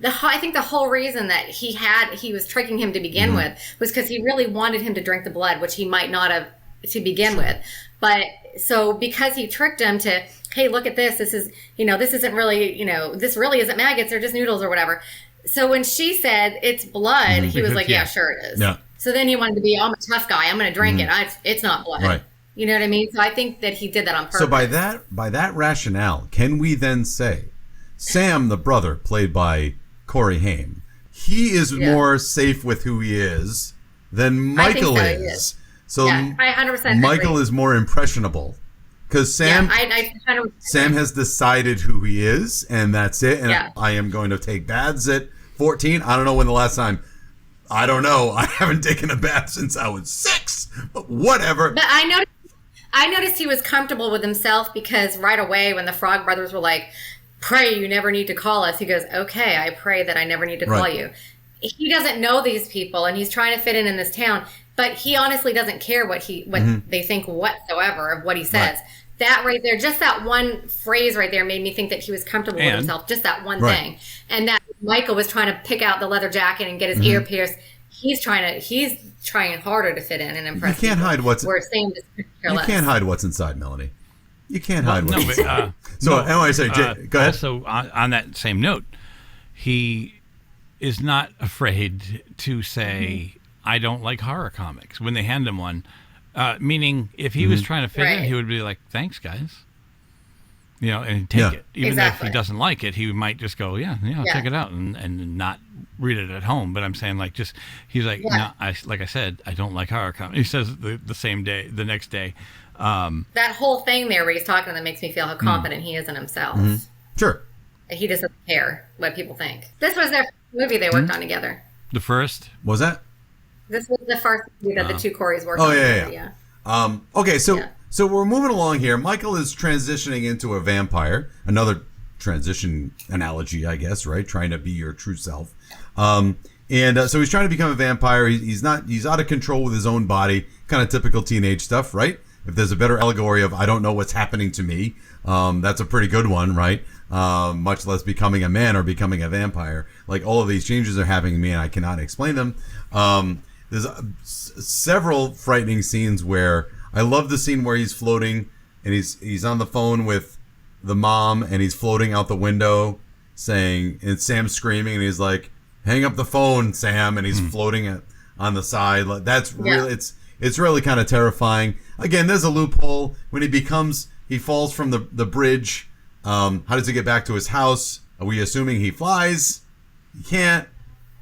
I think the whole reason that he was tricking him to begin with was because he really wanted him to drink the blood, which he might not have to begin with. But so because he tricked him to, hey, look at this, this is, this isn't really, this really isn't maggots, they're just noodles or whatever. So when she said it's blood, he was like, yeah, sure it is. Yeah. So then he wanted to be, I'm a tough guy, I'm going to drink it. It's not blood. Right. You know what I mean? So I think that he did that on purpose. So by that rationale, can we then say Sam, the brother, played by Corey Haim, he is more safe with who he is than Michael is. So I 100% Michael agree. is more impressionable because Sam Sam has decided who he is, and that's it. And I am going to take baths at 14. I don't know when the last time. I don't know. I haven't taken a bath since I was 6. But whatever. But I noticed he was comfortable with himself because right away when the Frog Brothers were like, pray you never need to call us, he goes, okay, I pray that I never need to call you. He doesn't know these people, and he's trying to fit in this town, but he honestly doesn't care what they think whatsoever of what he says. Right. That right there, just that one phrase right there made me think that he was comfortable with himself, just that one thing. And that Michael was trying to pick out the leather jacket and get his ear pierced. He's trying harder to fit in and impress. You can't hide what's You can't hide what's inside, Melanie. You can't hide what's inside. Anyway, say, go ahead. Also, on that same note, he is not afraid to say, I don't like horror comics when they hand him one. Meaning, if he was trying to fit in, he would be like, thanks, guys. And he'd take it. Even if he doesn't like it, he might just go, I'll check it out and not read it at home. But I'm saying, he's like, no, like I said, I don't like horror comics. He says the next day. That whole thing there where he's talking to them makes me feel how confident he is in himself. Sure. He doesn't care what people think. This was their movie they worked on together. The first? Was that? This was the first movie that the two Coreys worked on together. Yeah. Okay, so we're moving along here. Michael is transitioning into a vampire. Another transition analogy, I guess, right? Trying to be your true self. So he's trying to become a vampire. He's out of control with his own body. Kind of typical teenage stuff, right? If there's a better allegory of I don't know what's happening to me, that's a pretty good one, right? Much less becoming a man or becoming a vampire. Like all of these changes are happening to me and I cannot explain them. There's several frightening scenes where I love the scene where he's floating and he's on the phone with the mom and he's floating out the window saying, and Sam's screaming and he's like, hang up the phone, Sam, and he's floating on the side. That's really, it's really kind of terrifying. Again, there's a loophole when he falls from the bridge. How does he get back to his house? Are we assuming he flies? He can't.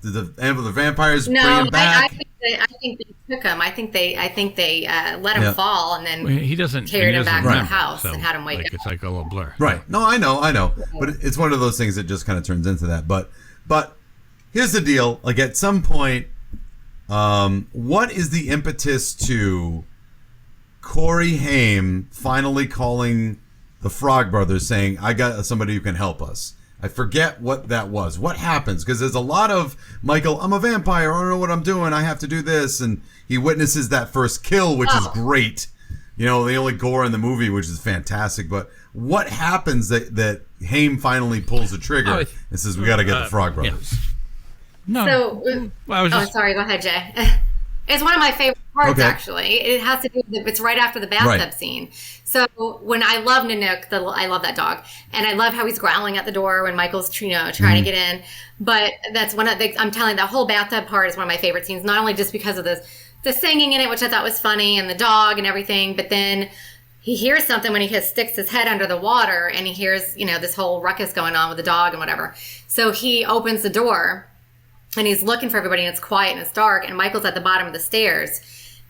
Did the vampires bring No, him back? I think they took him. I think they let him fall and then He doesn't carried him back to the remember, house so, and had him wake like, up. It's like a little blur. Right. No, I know. But it's one of those things that just kind of turns into that. But here's the deal. Like at some point, what is the impetus to Corey Haim finally calling the Frog Brothers saying, I got somebody who can help us? I forget what that was. What happens? Because there's a lot of, Michael, I'm a vampire. I don't know what I'm doing. I have to do this. And he witnesses that first kill, which is great. You know, the only gore in the movie, which is fantastic. But what happens that Haim finally pulls the trigger and says, we got to get the Frog Brothers? No. So, sorry. Go ahead, Jay. It's one of my favorite parts, actually. It has to do with it's right after the bathtub scene. So when I love Nanook, I love that dog, and I love how he's growling at the door when Michael's trying to get in. But that's one of I'm telling you, that whole bathtub part is one of my favorite scenes. Not only just because of the singing in it, which I thought was funny, and the dog and everything, but then he hears something when he sticks his head under the water, and he hears this whole ruckus going on with the dog and whatever. So he opens the door. And he's looking for everybody, and it's quiet and it's dark, and Michael's at the bottom of the stairs.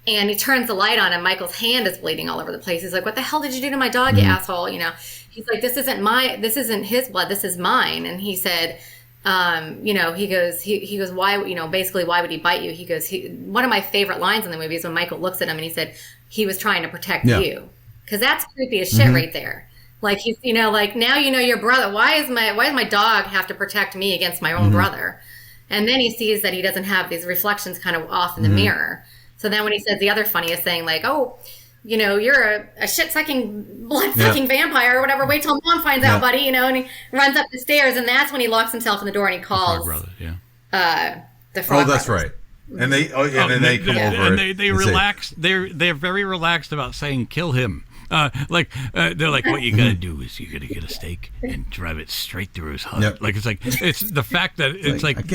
And he turns the light on, and Michael's hand is bleeding all over the place. He's like, what the hell did you do to my dog, you asshole? He's like, this isn't his blood, this is mine. And he said, he goes, why, basically, why would he bite you? He goes, one of my favorite lines in the movie is when Michael looks at him and he said, he was trying to protect you. Because that's creepy as shit right there. Like, he's, like, now your brother, why does my dog have to protect me against my own brother? And then he sees that he doesn't have these reflections kind of off in the mirror. So then when he says the other funniest thing, like, oh, you're a shit-sucking, blood-sucking vampire or whatever, wait till Mom finds out, buddy, and he runs up the stairs, and that's when he locks himself in the door and he calls Frog Brothers, the Frog that's Brothers. right. And they they come over and they relax. They're very relaxed about saying kill him. They're like, what you gotta do is you gotta get a stake and drive it straight through his heart. Like it's the fact that it's like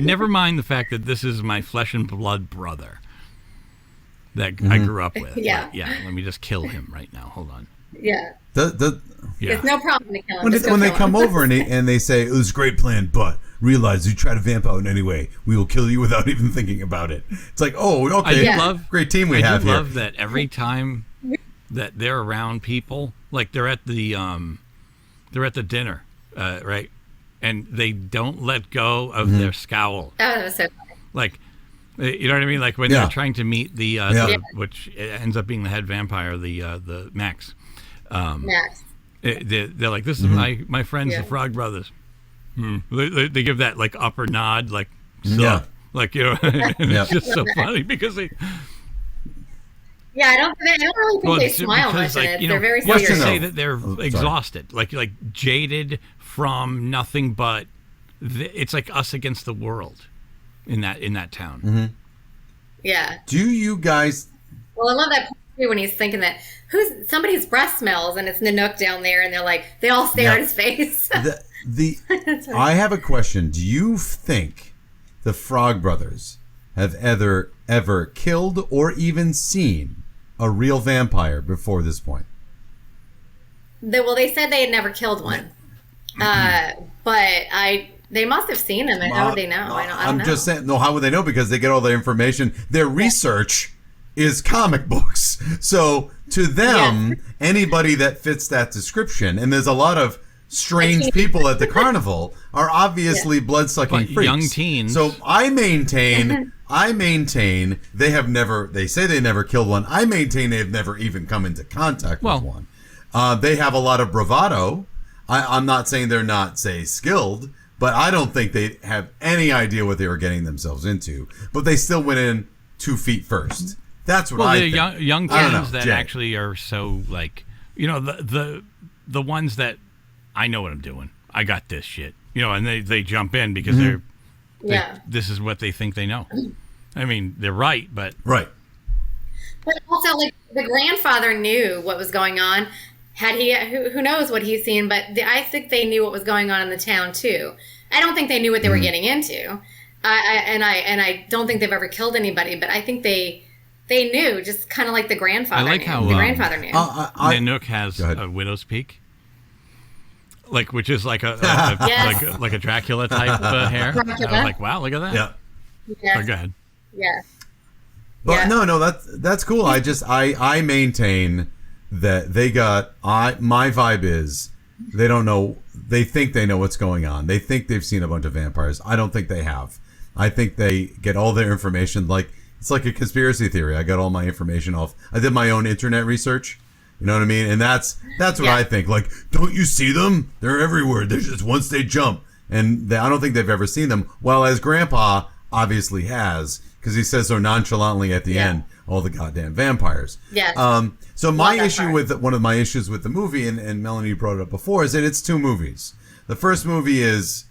never mind the fact that this is my flesh and blood brother that I grew up with. Let me just kill him right now. Hold on. It's no problem to kill him. When they come over and they say it was a great plan, but realize you try to vamp out in any way, we will kill you without even thinking about it. It's like, oh, okay, great team we have here. I love that every time that they're around people, like they're at the dinner, right, and they don't let go of their scowl. Oh, that was so funny. Like, you know what I mean? Like when they're trying to meet the which ends up being the head vampire, the Max. Max. They're like, this is my friends, the Frog Brothers. They give that like upper nod, like like it's just so funny because they. Yeah, I don't really think they smile much in it. They're very serious. You say that they're exhausted, like jaded from nothing but. It's like us against the world, in that town. Yeah. Do you guys? Well, I love that part too when he's thinking that somebody's breath smells and it's Nanook down there, and they're like they all stare at his face. I have a question. Do you think the Frog Brothers have ever killed or even seen a real vampire before this point? They said they had never killed one, but they must have seen them. And how would they know? I don't know. I'm just saying. No, how would they know? Because they get all their information. Their research is comic books. So to them, anybody that fits that description, and there's a lot of strange people at the carnival, are obviously blood-sucking freaks. Young teens. So I maintain they have never. They say they never killed one. I maintain they've never even come into contact with one. They have a lot of bravado. I'm not saying they're not, say, skilled, but I don't think they have any idea what they were getting themselves into. But they still went in 2 feet first. That's what I think. Well, young teens that actually are so like, the ones that I know what I'm doing. I got this shit. And they jump in because this is what they think they know. I mean, they're right, but right. But also, like, the grandfather knew what was going on. Had he, who knows what he's seen? But I think they knew what was going on in the town too. I don't think they knew what they were getting into. I don't think they've ever killed anybody. But I think they knew, just kind of like the grandfather. I like how the grandfather knew. Nanook has a widow's peak. which is like a Yes. like a Dracula type hair. Dracula. I was like, wow, look at that. Yeah. Yeah. Oh, go ahead. Yeah. But Yeah. no, that's cool. I maintain that they got my vibe is they don't know. They think they know what's going on. They think they've seen a bunch of vampires. I don't think they have. I think they get all their information like it's like a conspiracy theory. I got all my information off. I did my own internet research. You know what I mean? And that's what Yeah. I think. Like, don't you see them? They're everywhere. They're just once they jump, and I don't think they've ever seen them. Well, as Grandpa obviously has, because he says so nonchalantly at the end, all the goddamn vampires. Yes. So my Love that issue part. with one of my issues with the movie, and Melanie brought it up before, is that it's two movies. The first movie is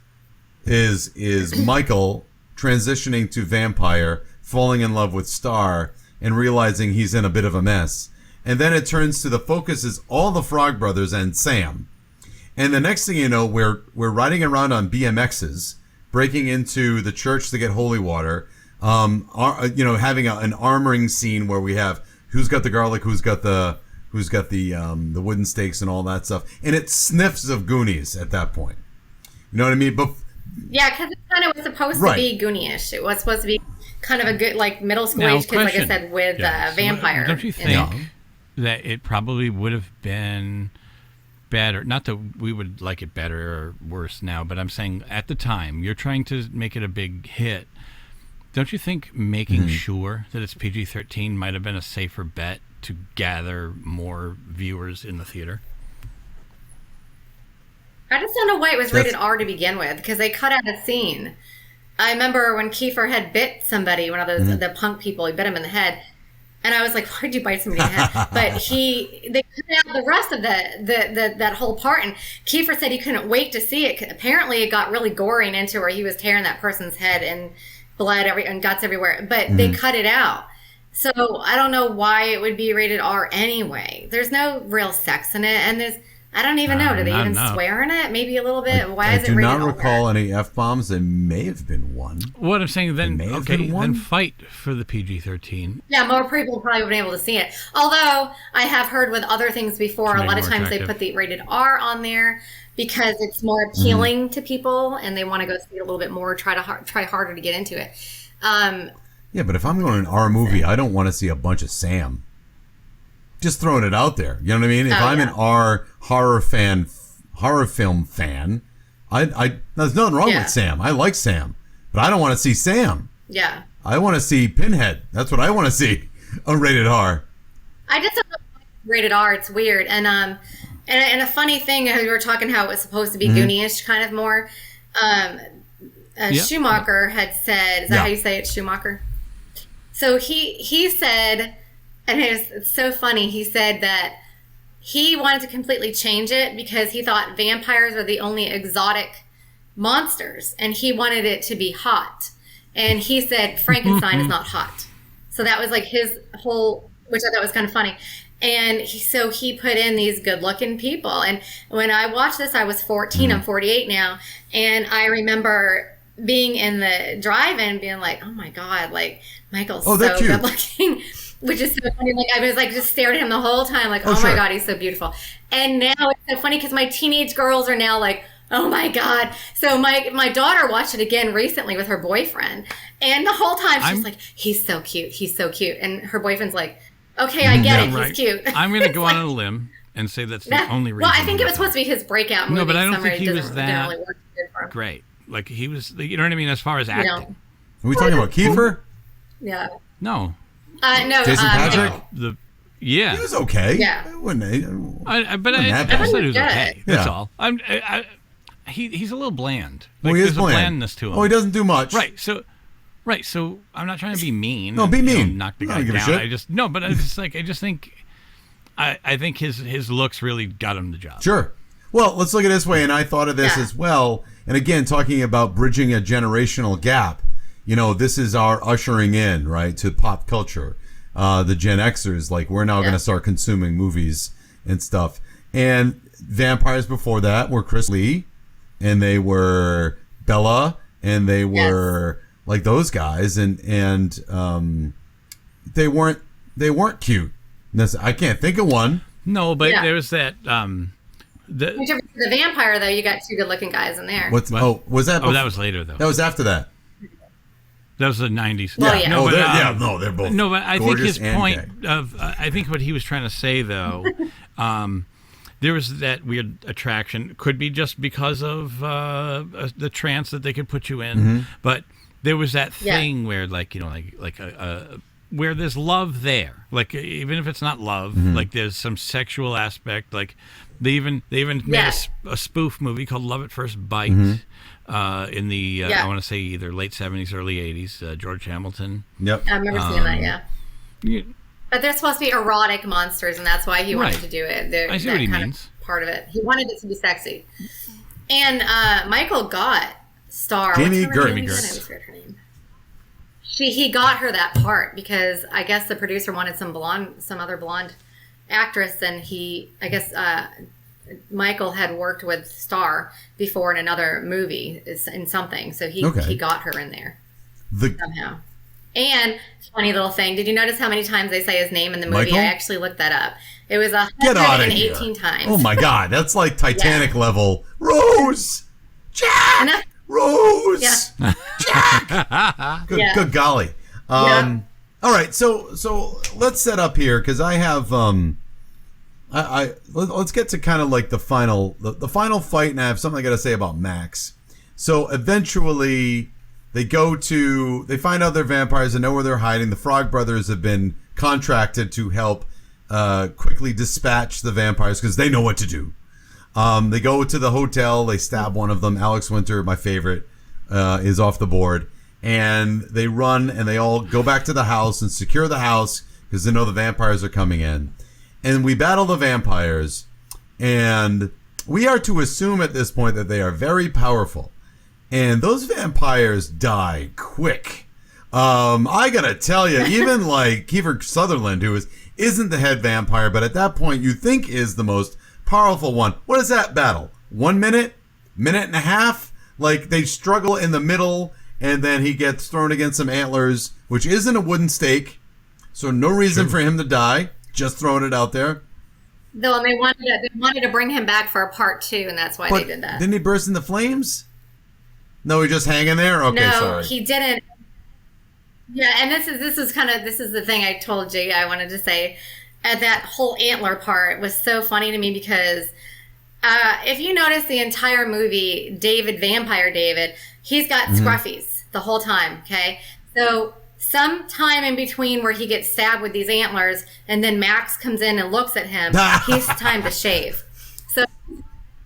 Michael transitioning to vampire, falling in love with Star, and realizing he's in a bit of a mess. And then it turns to the focus is all the Frog Brothers and Sam. And the next thing you know, we're riding around on BMXs, breaking into the church to get holy water. Having an armoring scene where we have who's got the garlic, who's got the wooden stakes and all that stuff, and it sniffs of Goonies at that point. You know what I mean? But Yeah, because it kind of was supposed Right. to be Goonish. It was supposed to be kind of a good, like, middle school Now, age kids, like I question. said, with Yeah. vampire. Don't you in it. think that it probably would have been better? Not that we would like it better or worse now, but I'm saying at the time, you're trying to make it a big hit. Don't you think making sure that it's PG-13 might have been a safer bet to gather more viewers in the theater? I just don't know why it was rated R to begin with, because they cut out a scene. I remember when Kiefer had bit somebody, one of those the punk people, he bit him in the head, and I was like, "Why'd you bite somebody in the head?" But they cut out the rest of that whole part, and Kiefer said he couldn't wait to see it. Apparently, it got really goring into where he was tearing that person's head and blood and guts everywhere, but they cut it out. So I don't know why it would be rated R anyway. There's no real sex in it, and I don't even know. Do they not even enough. swear in it? Maybe a little bit. Why I is it do rated not R? recall any F-bombs. There may have been one. What I'm saying then, There may have okay, been one. then fight for the PG-13. Yeah, more people probably would have been able to see it. Although I have heard with other things before, To a make lot it of more times they attractive. put the rated R on there because it's more appealing to people and they want to go see it a little bit more, try harder to get into it. Yeah, but if I'm going to an R movie, I don't want to see a bunch of Sam. Just throwing it out there. You know what I mean? If I'm an R horror film fan, there's nothing wrong with Sam. I like Sam, but I don't want to see Sam. Yeah. I want to see Pinhead. That's what I want to see. A rated R. I just don't know why it's rated R. It's weird. And a funny thing, we were talking how it was supposed to be Goonish kind of more. Schumacher had said, is that how you say it, Schumacher? So he said, and it's so funny, he said that he wanted to completely change it because he thought vampires are the only exotic monsters, and he wanted it to be hot. And he said Frankenstein is not hot. So that was like his whole, which I thought was kind of funny. And he put in these good-looking people. And when I watched this, I was 14. I'm 48 now. And I remember being in the drive-in being like, oh, my God, like, Michael's so good-looking. Which is so funny. Like, I was like, just stared at him the whole time. Like, oh my God, he's so beautiful. And now it's so funny because my teenage girls are now like, oh my God. So my daughter watched it again recently with her boyfriend. And the whole time she's like, he's so cute. He's so cute. And her boyfriend's like, okay, I get it. Right. He's cute. I'm going to go on a limb and say that's the only reason. Well, I think it was supposed to be his breakout movie. No, but I don't so think he it was didn't that really work good for him. great. Like, he was, you know what I mean, as far as acting. No. Are we talking about Kiefer? Yeah. No. No. Jason Patrick? He was okay. Yeah. I I said he was okay. That's all. He's a little bland. Like, he is there's bland. a blandness to him. Oh, he doesn't do much. Right. So I'm not trying to be mean. No, be and, mean. Knock the I guy don't give a down. shit. I think his looks really got him the job. Sure. Well, let's look at it this way, and I thought of this as well. And again, talking about bridging a generational gap, you know, this is our ushering in, right, to pop culture. The Gen Xers, like, we're now going to start consuming movies and stuff. And vampires before that were Chris Lee, and they were Bella, and they were like those guys, and they weren't cute. I can't think of one. No, but there was that. The vampire, though, you got two good-looking guys in there. What's What? oh was that? Oh, that was later though. That was after that. That was the 90s. Well, yeah. No, Oh, but, they're both. no, but I think gorgeous his and point gay. of I think what he was trying to say though, there was that weird attraction. Could be just because of the trance that they could put you in, Mm-hmm. but there was that Yeah. thing where where there's love there, like even if it's not love, Mm-hmm. like there's some sexual aspect. Like they even made Yeah. a spoof movie called Love at First Bite. Mm-hmm. In the Yeah. I want to say either late 70s, early 80s, George Hamilton. Yep. I remember seeing that, yeah. You- But they're supposed to be erotic monsters, and that's why he wanted Right. to do it. I see that what he kind of means. part of it. He wanted it to be sexy. And Michael got Star. Jamie what's her Gertz. name? I always forget her name. He got her that part because I guess the producer wanted some other blonde actress, and Michael had worked with Star before in another movie in something, so he got her in there The somehow. And funny little thing, did you notice how many times they say his name in the movie? Michael? I actually looked that up. It was Get out of here. 118 times. Oh my God, that's like Titanic level. Rose, Jack, And that- Rose, Yeah. Jack. Good, Yeah. good golly. Yeah. All right, so let's set up here because I have let's get to kind of like the final fight, and I have something I got to say about Max. So eventually, they find out they're vampires and know where they're hiding. The Frog Brothers have been contracted to help quickly dispatch the vampires because they know what to do. They go to the hotel. They stab one of them. Alex Winter, my favorite, is off the board. And they run and they all go back to the house and secure the house because they know the vampires are coming in. And we battle the vampires. And we are to assume at this point that they are very powerful. And those vampires die quick. I gotta tell you, even like Kiefer Sutherland, who isn't the head vampire, but at that point you think is the most powerful one. What is that battle? 1 minute? Minute and a half? Like they struggle in the middle, and then he gets thrown against some antlers, which isn't a wooden stake. So no reason for him to die. Just throwing it out there. Though, and they wanted to bring him back for a part 2, and that's why But they did that. didn't he burst into flames? No, he's just hanging there? Okay, No, sorry. he didn't. Yeah, and this is the thing I told Jay I wanted to say. That whole antler part was so funny to me because if you notice the entire movie, Vampire David, he's got scruffies the whole time, okay? So sometime in between where he gets stabbed with these antlers and then Max comes in and looks at him, he's time to shave. So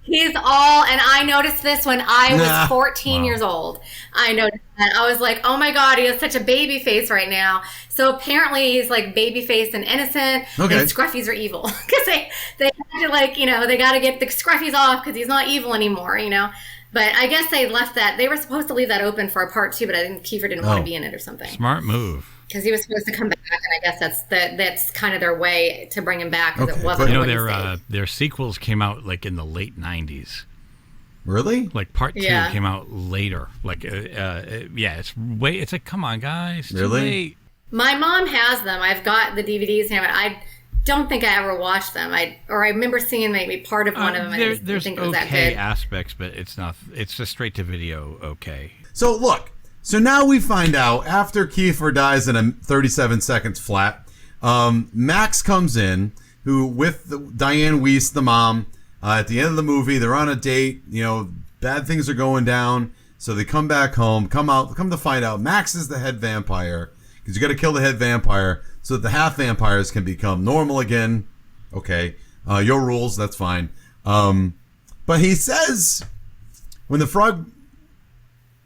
he's all, and I noticed this when I was 14 years old. I noticed that. I was like, oh my God, he has such a baby face right now. So apparently he's like baby faced and innocent, Okay. and scruffies are evil. Because they had to they got to get the scruffies off because he's not evil anymore, But I guess they left that, they were supposed to leave that open for a part 2, but I think Kiefer didn't want to be in it or something. Smart move. Because he was supposed to come back, and I guess that's kind of their way to bring him back because Okay, it wasn't. but- what he said. Their sequels came out like in the late 90s. Really? Like part 2 Yeah. came out later. Like it's like, come on guys, too Really? late. My mom has them. I've got the DVDs here, but I don't think I ever watched them. I remember seeing maybe part of one of them. I didn't There's think it was that okay good. aspects, but it's not. It's just straight to video. Okay. So look, so now we find out after Kiefer dies in a 37 seconds flat, Max comes in, who with Diane Weiss, the mom, at the end of the movie, they're on a date, bad things are going down, so they come back home, come to find out Max is the head vampire, because you got to kill the head vampire so that the half vampires can become normal again. Okay, your rules, that's fine. But he says, when the frog...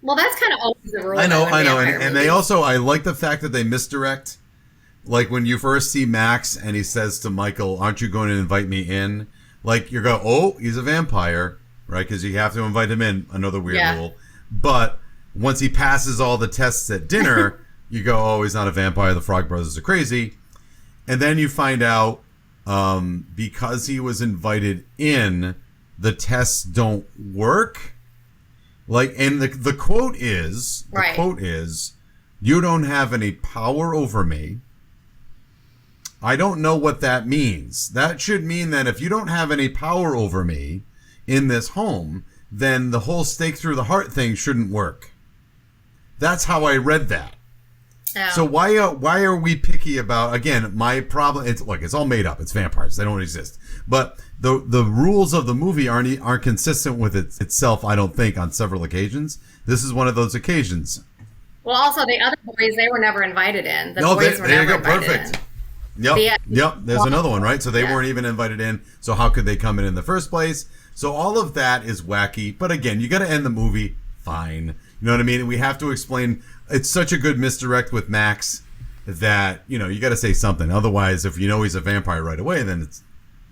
Well, that's kind of always the rule. I know, in and vampire they movies. also, I like the fact that they misdirect. Like when you first see Max and he says to Michael, aren't you going to invite me in? Like you go, oh, he's a vampire, right? Because you have to invite him in, another weird rule. But once he passes all the tests at dinner, you go, oh, he's not a vampire. The Frog Brothers are crazy. And then you find out because he was invited in, the tests don't work. Like, and the quote is, you don't have any power over me. I don't know what that means. That should mean that if you don't have any power over me, in this home, then the whole stake through the heart thing shouldn't work. That's how I read that. Oh. So why are we picky about, again, my problem, it's all made up. It's vampires. They don't exist. But the rules of the movie aren't consistent with itself, I don't think, on several occasions. This is one of those occasions. Well, also the other boys, they were never invited in. The boys were never invited in. Yep. There's another one, right? So they weren't even invited in. So how could they come in the first place? So all of that is wacky. But again, you got to end the movie fine. You know what I mean? And we have to explain. It's such a good misdirect with Max that, you got to say something. Otherwise, if you know he's a vampire right away, then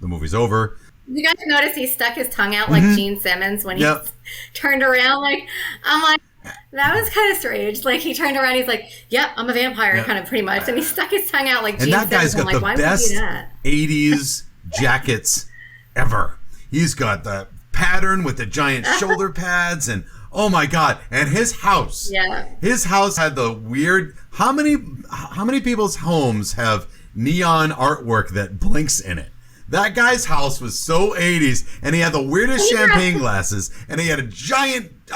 the movie's over. You guys notice he stuck his tongue out like Gene Simmons when he turned around? I'm like, that was kind of strange. Like, he turned around, he's like, yep, I'm a vampire, kind of pretty much. And he stuck his tongue out like Gene Simmons. And that guy's got the best 80s jackets ever. He's got the pattern with the giant shoulder pads and... Oh my God! And his house. Yeah. His house had the weird. How many people's homes have neon artwork that blinks in it? That guy's house was so 80s, and he had the weirdest champagne glasses, and he had a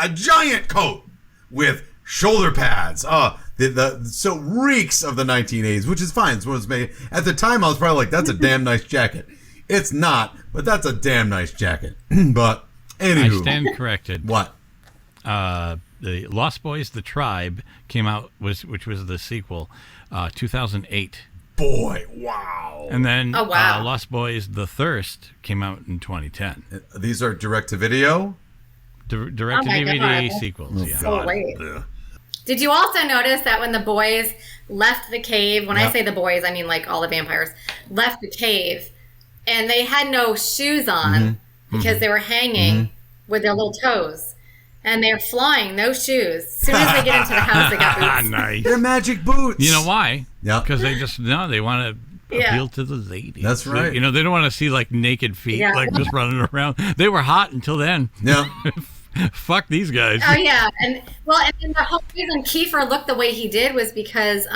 giant coat with shoulder pads. So reeks of the 1980s, which is fine. It's what was made at the time. I was probably like, "That's a damn nice jacket." It's not, but that's a damn nice jacket. But anywho, I stand corrected. What? The Lost Boys, The Tribe came out, which was the sequel, 2008. Boy, wow. And then Lost Boys, The Thirst came out in 2010. These are direct-to-video? Direct-to-DVD sequels, yeah. So late. Did you also notice that when the boys left the cave, when I say the boys, I mean like all the vampires, left the cave, and they had no shoes on because they were hanging with their little toes. And they're flying, no shoes. As soon as they get into the house, they got boots. Nice. They're magic boots. You know why? Yeah. Because they want to appeal to the ladies. That's right. They don't want to see like naked feet just running around. They were hot until then. Yeah. Fuck these guys. Oh yeah, and the whole reason Kiefer looked the way he did was because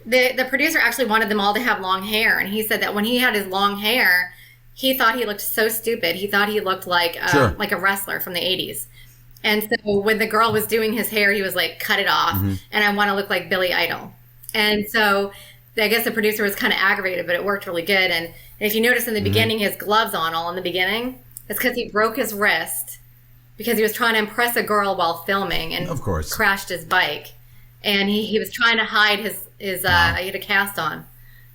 the producer actually wanted them all to have long hair, and he said that when he had his long hair, he thought he looked so stupid. He thought he looked like a wrestler from the 80s. And so when the girl was doing his hair, he was like, cut it off. And I want to look like Billy Idol. And so I guess the producer was kind of aggravated, but it worked really good. And if you notice in the beginning, his gloves on all in the beginning, it's because he broke his wrist because he was trying to impress a girl while filming and crashed his bike. And he was trying to hide his he had a cast on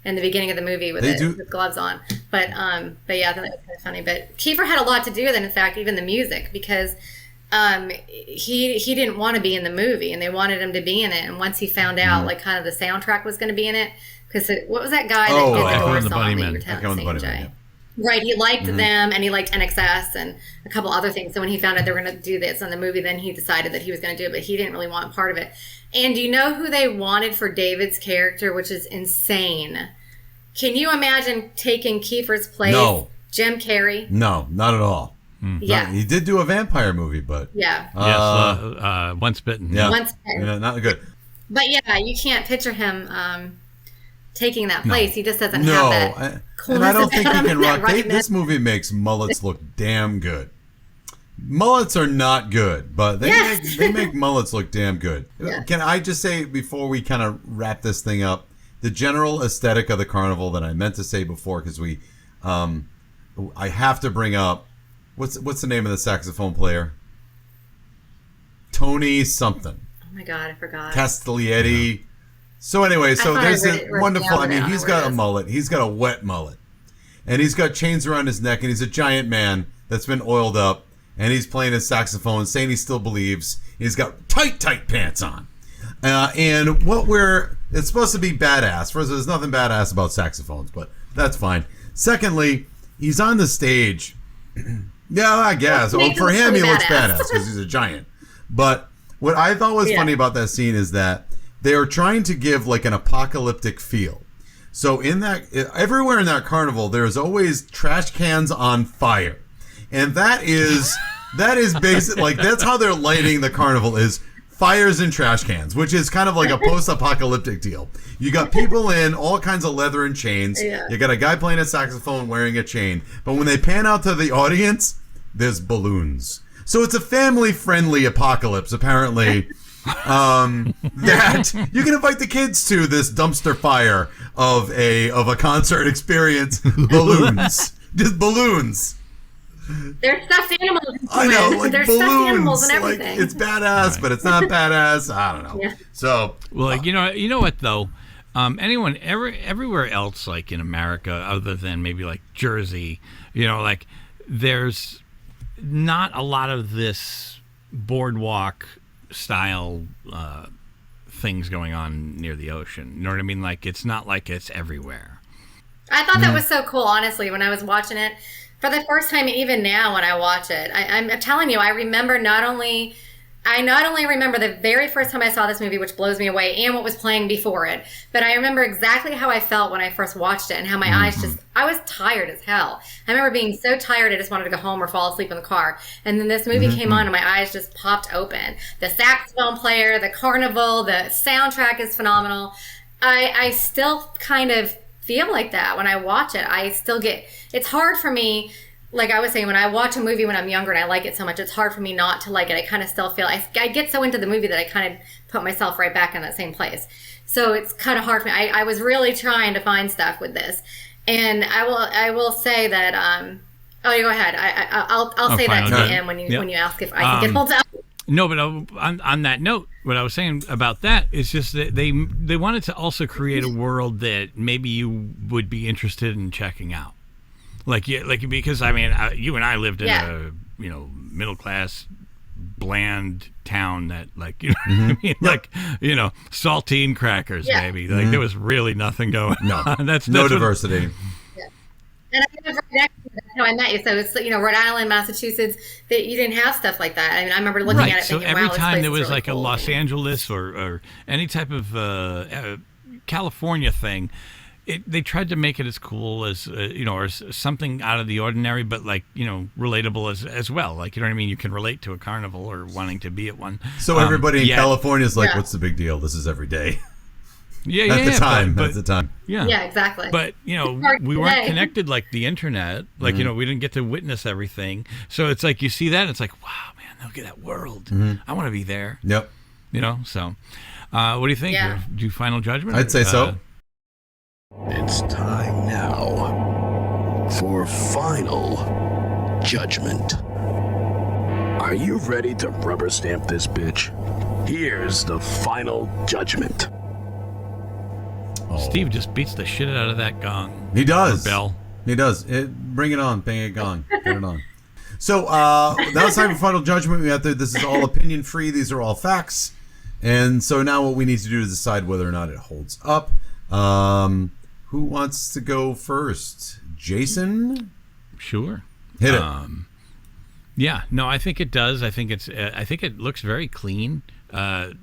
in the beginning of the movie with with gloves on. But yeah, I thought that was kind of funny. But Kiefer had a lot to do with it, in fact, even the music, because he didn't want to be in the movie, and they wanted him to be in it. And once he found out, like, kind of the soundtrack was going to be in it, because what was that guy that did the Doors song that you were telling Jay? Right, he liked them, and he liked NXS and a couple other things. So when he found out they were going to do this on the movie, then he decided that he was going to do it, but he didn't really want part of it. And do you know who they wanted for David's character, which is insane? Can you imagine taking Kiefer's place? No. Jim Carrey? No, not at all. Yeah. He did do a vampire movie, but... Yeah. Once Bitten. Yeah. Once Bitten. Yeah, not good. But yeah, you can't picture him taking that place. He just doesn't have that coolness. And I don't think he can rock. Right, this movie makes mullets look damn good. Mullets are not good, but they make mullets look damn good. Yeah. Can I just say, before we kind of wrap this thing up, the general aesthetic of the carnival that I meant to say before, because I have to bring up, what's the name of the saxophone player? Tony something. Oh my God, I forgot. Castiglietti. Yeah. So anyway, there's a wonderful, he's got a mullet. He's got a wet mullet. And he's got chains around his neck, and he's a giant man that's been oiled up, and he's playing his saxophone, saying he still believes. He's got tight pants on. And it's supposed to be badass. First, there's nothing badass about saxophones, but that's fine. Secondly, he's on the stage. Yeah, I guess. Well, for him, he looks badass because he's a giant. But what I thought was funny about that scene is that they are trying to give like an apocalyptic feel. So everywhere in that carnival, there's always trash cans on fire. And that is basic. Like, that's how they're lighting the carnival, is fires and trash cans, which is kind of like a post-apocalyptic deal. You got people in all kinds of leather and chains. Yeah. You got a guy playing a saxophone wearing a chain. But when they pan out to the audience, there's balloons. So it's a family-friendly apocalypse, apparently. That you can invite the kids to this dumpster fire of a concert experience. Balloons, just balloons. There's stuffed animals. I know, like there's balloons. stuffed animals and everything. Like, it's badass, but it's not badass. I don't know. Yeah. So, Well, like, you know what though, everywhere else, like in America, other than maybe like Jersey, like there's not a lot of this boardwalk style things going on near the ocean. You know what I mean? Like, it's not like it's everywhere. I thought that was so cool, honestly, when I was watching it for the first time. Even now when I watch it, I'm telling you, I not only remember the very first time I saw this movie, which blows me away, and what was playing before it, but I remember exactly how I felt when I first watched it, and how my eyes I was tired as hell. I remember being so tired I just wanted to go home or fall asleep in the car. And then this movie came on and my eyes just popped open. The saxophone player, the carnival, the soundtrack is phenomenal. I still kind of feel like that when I watch it. It's hard for me. Like I was saying, when I watch a movie when I'm younger and I like it so much, it's hard for me not to like it. I kind of still feel, I get so into the movie that I kind of put myself right back in that same place. So it's kind of hard for me. I was really trying to find stuff with this. And I will say that, oh, you go ahead. I'll say that to the end when you ask if I think it holds up. No, but on that note, what I was saying about that is just that they wanted to also create a world that maybe you would be interested in checking out. Because I mean, you and I lived in a middle class, bland town that what I mean, like saltine crackers, maybe. Like there was really nothing going on. That's no diversity. And I live right next to that's how I met you. So it's Rhode Island, Massachusetts. That you didn't have stuff like that. I mean, I remember looking at it. So thinking, every wow, time there was really like cool. a Los Angeles or any type of California thing, they tried to make it as cool as or something out of the ordinary, but like relatable as well. Like you know what I mean? You can relate to a carnival or wanting to be at one. So everybody in California is like, "What's the big deal? This is every day." At the time. Yeah, exactly. But we weren't connected like the internet. Like we didn't get to witness everything. So it's like you see that, and it's like, wow, man, look at that world. I want to be there. Yep. So what do you think? Yeah. Do you final judgment? I'd say so. It's time now for final judgment. Are you ready to rubber stamp this bitch? Here's the final judgment. Steve just beats the shit out of that gong. He does. Or bell. He does. Bring it on. Bang a gong. Get it on. So that was time for final judgment. We got there. This is all opinion free. These are all facts. And so now what we need to do is decide whether or not it holds up. Who wants to go first? Jason? Sure. Hit it. Yeah. No, I think it does. I think it looks very clean. As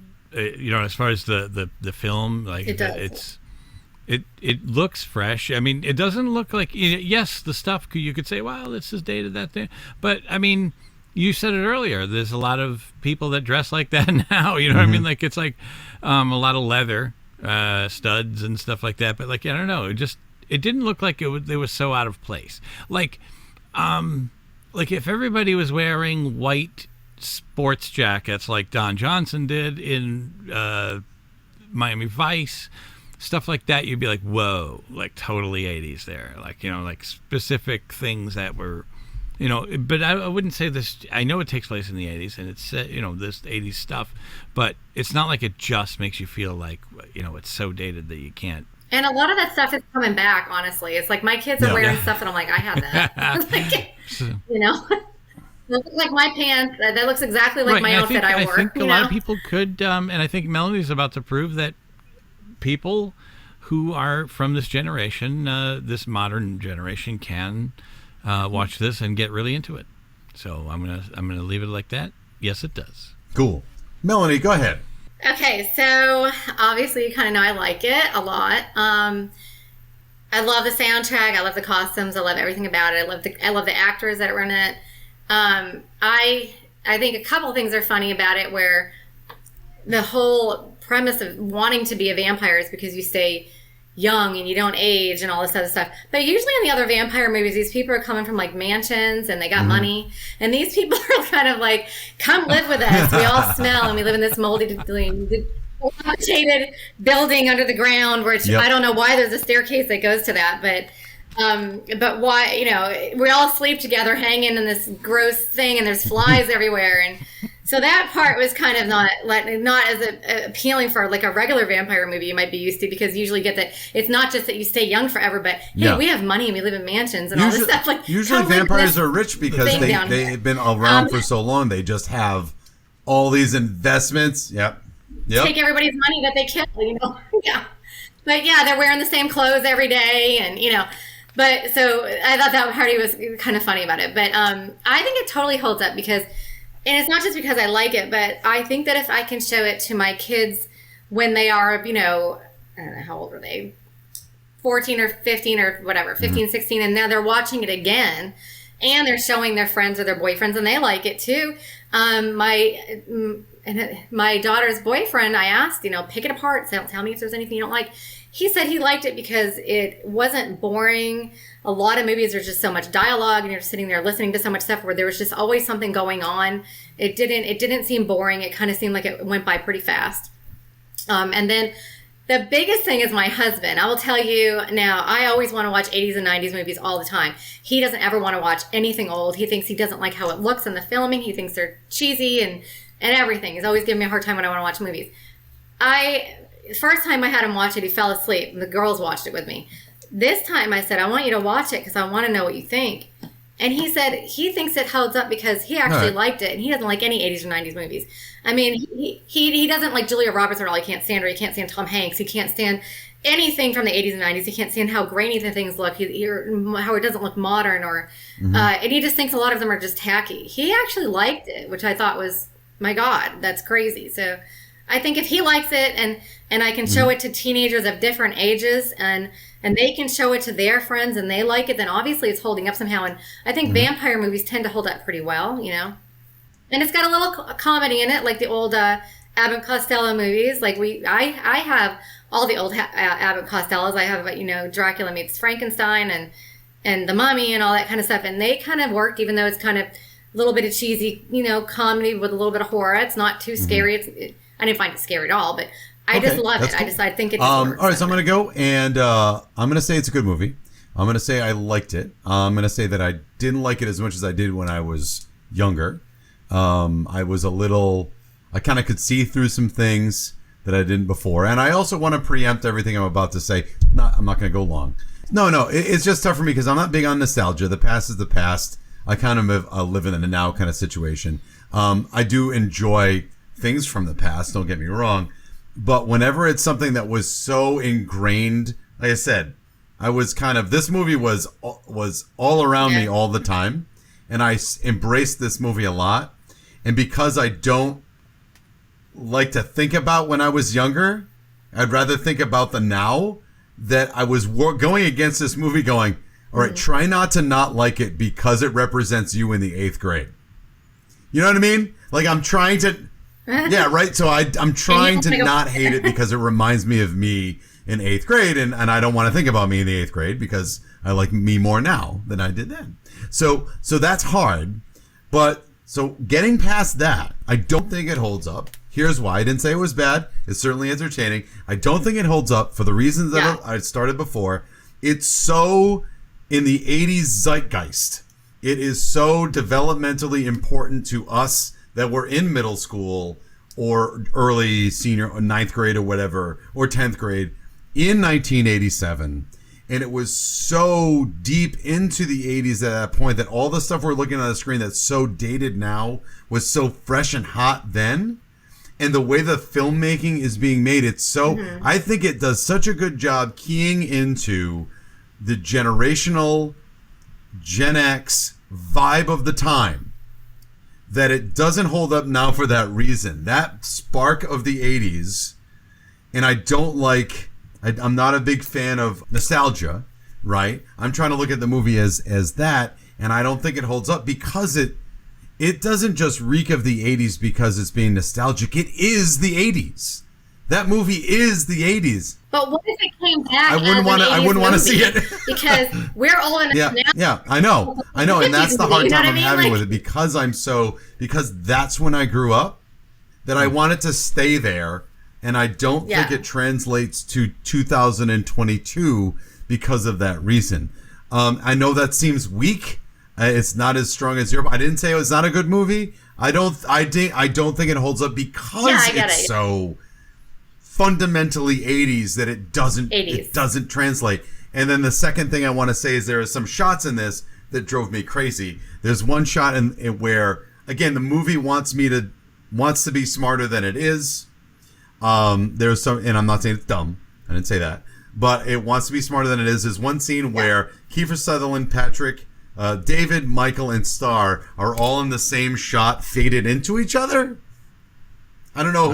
far as the film, like it does. It looks fresh. I mean, it doesn't look like yes, the stuff you could say, wow, this is dated that thing. But I mean, you said it earlier. There's a lot of people that dress like that now. You know what I mean? Like it's like a lot of leather studs and stuff like that. But like I don't know, it didn't look like it was so out of place. Like if everybody was wearing white sports jackets like Don Johnson did in Miami Vice, stuff like that, you'd be like, whoa, like totally 80s there. Like, like specific things that were, but I wouldn't say this. I know it takes place in the 80s and it's, this 80s stuff, but it's not like it just makes you feel like, it's so dated that you can't. And a lot of that stuff is coming back, honestly. It's like my kids are wearing stuff that I'm like, I have that. It looks like my pants. That looks exactly like my outfit I wore. I think a lot of people could, and I think Melanie's about to prove that people who are from this generation, this modern generation, can watch this and get really into it. So I'm gonna leave it like that. Yes, it does. Cool. Melanie, go ahead. Okay, so obviously you kind of know I like it a lot. I love the soundtrack. I love the costumes. I love everything about it. I love the actors that are in it. I think a couple things are funny about it, where the whole premise of wanting to be a vampire is because you stay young and you don't age and all this other stuff. But usually in the other vampire movies, these people are coming from like mansions and they got money. And these people are kind of like, come live with us. We all smell and we live in this moldy, dilapidated building under the ground, which I don't know why there's a staircase that goes to that, but why, you know, we all sleep together hanging in this gross thing and there's flies everywhere. And so that part was kind of not as appealing for like a regular vampire movie you might be used to, because you usually get that it's not just that you stay young forever, but hey, we have money and we live in mansions and all this stuff. Like, usually vampires are rich because they've been around for so long. They just have all these investments. Yep. Take everybody's money that they kill, you know? But they're wearing the same clothes every day, and you know. But so I thought that party was kind of funny about it. But I think it totally holds up because, and it's not just because I like it, but I think that if I can show it to my kids when they are, you know, I don't know, how old are they? 14 or 15 or whatever, 15, 16, and now they're watching it again, and they're showing their friends or their boyfriends, and they like it too. My daughter's boyfriend, I asked, you know, pick it apart. Tell me if there's anything you don't like. He said he liked it because it wasn't boring. A lot of movies, there's just so much dialogue and you're sitting there listening to so much stuff where there was just always something going on. It didn't seem boring. It kind of seemed like it went by pretty fast. And then the biggest thing is my husband. I will tell you now, I always want to watch 80s and 90s movies all the time. He doesn't ever want to watch anything old. He thinks he doesn't like how it looks in the filming. He thinks they're cheesy and everything. He's always giving me a hard time when I want to watch movies. First time I had him watch it, he fell asleep, and the girls watched it with me. This time I said, I want you to watch it because I want to know what you think. And he said he thinks it holds up because he actually liked it, and he doesn't like any 80s or 90s movies. I mean, he doesn't like Julia Roberts at all. He can't stand her. He can't stand Tom Hanks. He can't stand anything from the 80s and 90s. He can't stand how grainy the things look, or how it doesn't look modern, or and he just thinks a lot of them are just tacky. He actually liked it, which I thought was, my God, that's crazy. So I think if he likes it and I can show it to teenagers of different ages and they can show it to their friends and they like it, then obviously it's holding up somehow. And I think vampire movies tend to hold up pretty well, you know. And it's got a little comedy in it, like the old Abbott and Costello movies. Like I have all the old Abbott and Costellos. I have, you know, Dracula Meets Frankenstein and The Mummy and all that kind of stuff. And they kind of work, even though it's kind of a little bit of cheesy, you know, comedy with a little bit of horror. It's not too scary. I didn't find it scary at all, but I just love it. Cool. I think it just works. All right, so I'm going to go and I'm going to say it's a good movie. I'm going to say I liked it. I'm going to say that I didn't like it as much as I did when I was younger. I was I kind of could see through some things that I didn't before. And I also want to preempt everything I'm about to say. I'm not going to go long. No, it's just tough for me because I'm not big on nostalgia. The past is the past. I kind of live in a now kind of situation. I do enjoy things from the past, don't get me wrong, but whenever it's something that was so ingrained, like I said, I was kind of, this movie was all around me all the time, and I embraced this movie a lot. And because I don't like to think about when I was younger, I'd rather think about the now, that I was going against this movie going, all right, try not to not like it because it represents you in the 8th grade. You know what I mean? Like, I'm trying to... Yeah, right. So I'm trying to not hate it because it reminds me of me in 8th grade, and I don't want to think about me in the 8th grade because I like me more now than I did then. So that's hard. But so getting past that, I don't think it holds up. Here's why. I didn't say it was bad. It's certainly entertaining. I don't think it holds up for the reasons that I started before. It's so in the 80s zeitgeist. It is so developmentally important to us that were in middle school or early senior or 9th grade or whatever, or 10th grade in 1987. And it was so deep into the 80s at that point that all the stuff we're looking at the screen that's so dated now was so fresh and hot then. And the way the filmmaking is being made, it's so, I think it does such a good job keying into the generational Gen X vibe of the time, that it doesn't hold up now for that reason. That spark of the 80s, and I don't like, I'm not a big fan of nostalgia, right? I'm trying to look at the movie as that, and I don't think it holds up because it doesn't just reek of the 80s because it's being nostalgic. It is the 80s. That movie is the 80s. But what if it came back? I wouldn't want to see it because we're old enough now. Yeah, I know, and that's the hard time I'm having with it because that's when I grew up. That I want it to stay there, and I don't think it translates to 2022 because of that reason. I know that seems weak. It's not as strong as your. I didn't say it was not a good movie. I don't think it holds up because it's so fundamentally 80s that it doesn't translate. And then the second thing I want to say is there are some shots in this that drove me crazy. There's one shot in where again the movie wants to be smarter than it is. There's some, and I'm not saying it's dumb. I didn't say that, but it wants to be smarter than it is. There's one scene where Kiefer Sutherland, Patrick, David, Michael, and Star are all in the same shot, faded into each other. I don't know.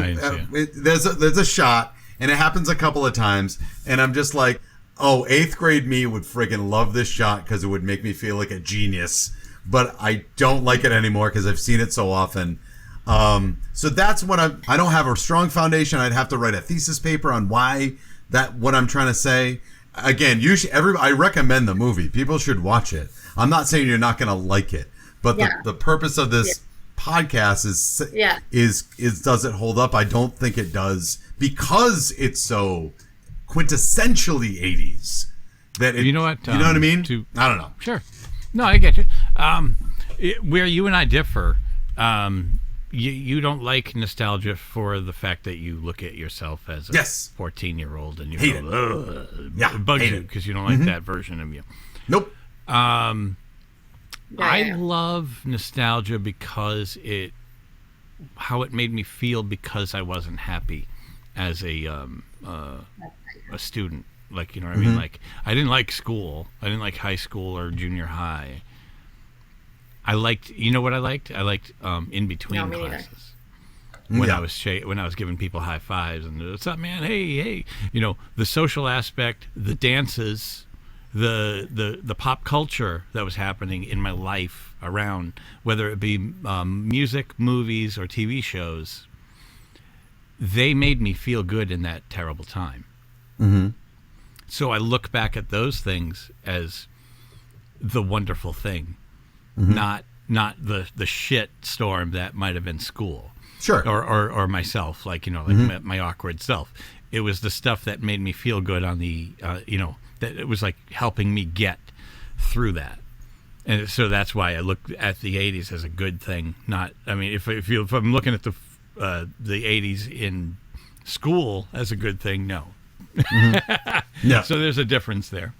There's a shot, and it happens a couple of times, and I'm just like, oh, 8th grade me would friggin' love this shot because it would make me feel like a genius. But I don't like it anymore because I've seen it so often. So that's what I don't have a strong foundation. I'd have to write a thesis paper on what I'm trying to say. Again, I recommend the movie. People should watch it. I'm not saying you're not going to like it, but the purpose of this podcast is does it hold up? I don't think it does because it's so quintessentially 80s that you know what? You know what I mean? I don't know. Sure. No, I get you. Where you and I differ, you don't like nostalgia for the fact that you look at yourself as a 14-year-old and you it bugs you because you don't like that version of you. Nope. I love nostalgia because how it made me feel because I wasn't happy as a student. Like, you know what I mean? Like, I didn't like school. I didn't like high school or junior high. I liked, you know what I liked? I liked in between classes. When I was giving people high fives and what's up, man? Hey, you know, the social aspect, the dances, the pop culture that was happening in my life around, whether it be music, movies, or TV shows, they made me feel good in that terrible time. Mm-hmm. So I look back at those things as the wonderful thing, not the shit storm that might have been school. Sure. Or myself, like, you know, like my awkward self. It was the stuff that made me feel good on the, you know, that it was like helping me get through that. And so that's why I look at the 80s as a good thing. Not, I mean, if I'm looking at the 80s in school as a good thing, no. Yeah. So there's a difference there.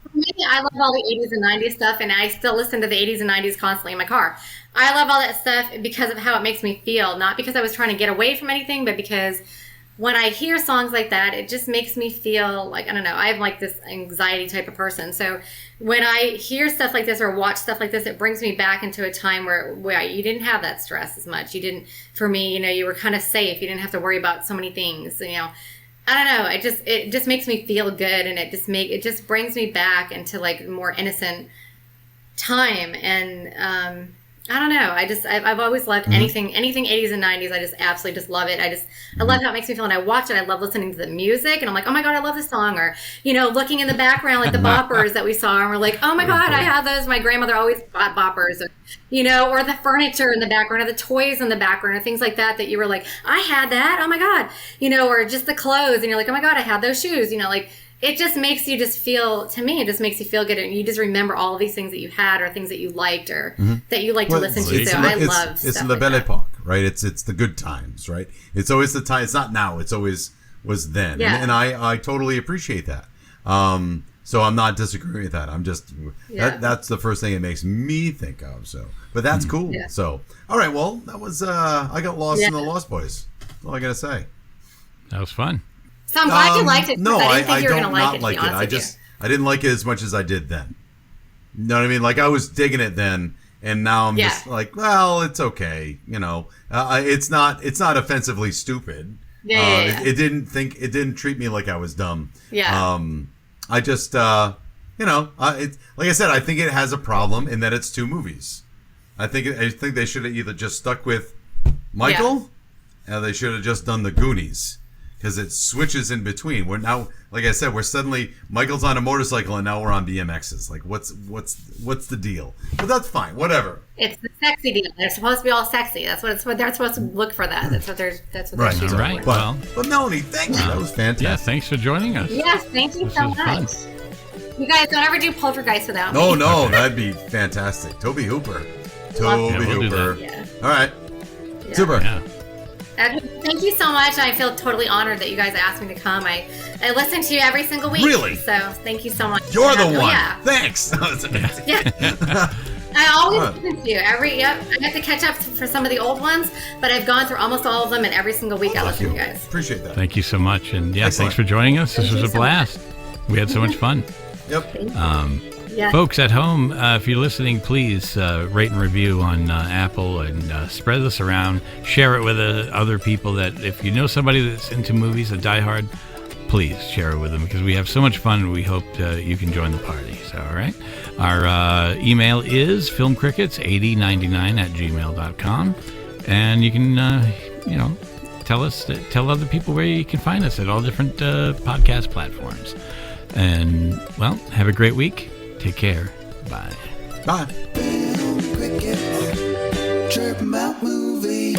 For me, I love all the 80s and 90s stuff, and I still listen to the 80s and 90s constantly in my car. I love all that stuff because of how it makes me feel, not because I was trying to get away from anything, but because when I hear songs like that, it just makes me feel like, I don't know, I'm like this anxiety type of person. So when I hear stuff like this or watch stuff like this, it brings me back into a time where you didn't have that stress as much. You didn't, for me, you know, you were kind of safe. You didn't have to worry about so many things, you know. I don't know. It just makes me feel good, and it just brings me back into like a more innocent time. And I don't know. I've always loved anything 80s and 90s. I just absolutely just love it. I love how it makes me feel. And I watch it. I love listening to the music, and I'm like, oh my God, I love this song. Or, you know, looking in the background, like the boppers that we saw, and we're like, oh my God, I have those. My grandmother always bought boppers, or, you know, or the furniture in the background, or the toys in the background, or things like that you were like, I had that. Oh my God, you know, or just the clothes, and you're like, oh my God, I had those shoes. You know, like, it just makes you just feel, to me, it just makes you feel good. And you just remember all of these things that you had, or things that you liked, or that you like to listen to. So I love stuff it's like the Belle that. Epoque, right? It's the good times, right? It's always the time. It's not now. It's always was then. Yeah. And I totally appreciate that. So I'm not disagreeing with that. I'm just, that's the first thing it makes me think of. So, but that's cool. Yeah. So, all right. Well, that was, I got lost in the Lost Boys. That's all I got to say. That was fun. So I'm glad you liked it. No, I didn't think you were don't going to not like it. like it. I didn't like it as much as I did then. You know what I mean? Like, I was digging it then, and now I'm just like, well, it's okay. You know, it's not offensively stupid. It didn't treat me like I was dumb. Yeah. I just, you know, like I said, I think it has a problem in that it's two movies. I think they should have either just stuck with Michael They should have just done the Goonies, because it switches in between. We're now, like I said, we're suddenly Michael's on a motorcycle and now we're on BMXs. Like, what's the deal? But that's fine. Whatever. It's the sexy deal. They're supposed to be all sexy. That's what they're supposed to look for. That's what they're Right. shooting Right. for. But Melanie, thank you. That was fantastic. Yeah, thanks for joining us. Yes, thank you This so was much. fun. You guys don't ever do Poltergeist without me. No, that'd be fantastic. Toby Hooper. Yeah, we'll do Hooper. that. Yeah. All right. Yeah. Super. Yeah. Thank you so much. I feel totally honored that you guys asked me to come. I listen to you every single week. Really? So thank you so much. You're the one. Yeah. Thanks. Yeah. I always listen to you. I have to catch up for some of the old ones, but I've gone through almost all of them, and every single week I listen to you guys. Appreciate that. Thank you so much. And yeah, Excellent. thanks for joining us. This Thank was you a so blast. We had so much fun. Yep. Yeah. Folks at home, if you're listening, please rate and review on Apple and spread this around. Share it with other people. That if you know somebody that's into movies, a diehard, please share it with them, because we have so much fun and we hope you can join the party. So, all right. Our email is filmcrickets8099@gmail.com. And you can, tell other people where you can find us at all different podcast platforms. And, well, have a great week. Take care. Bye. Bye. Film crickets, chirp 'em out movie.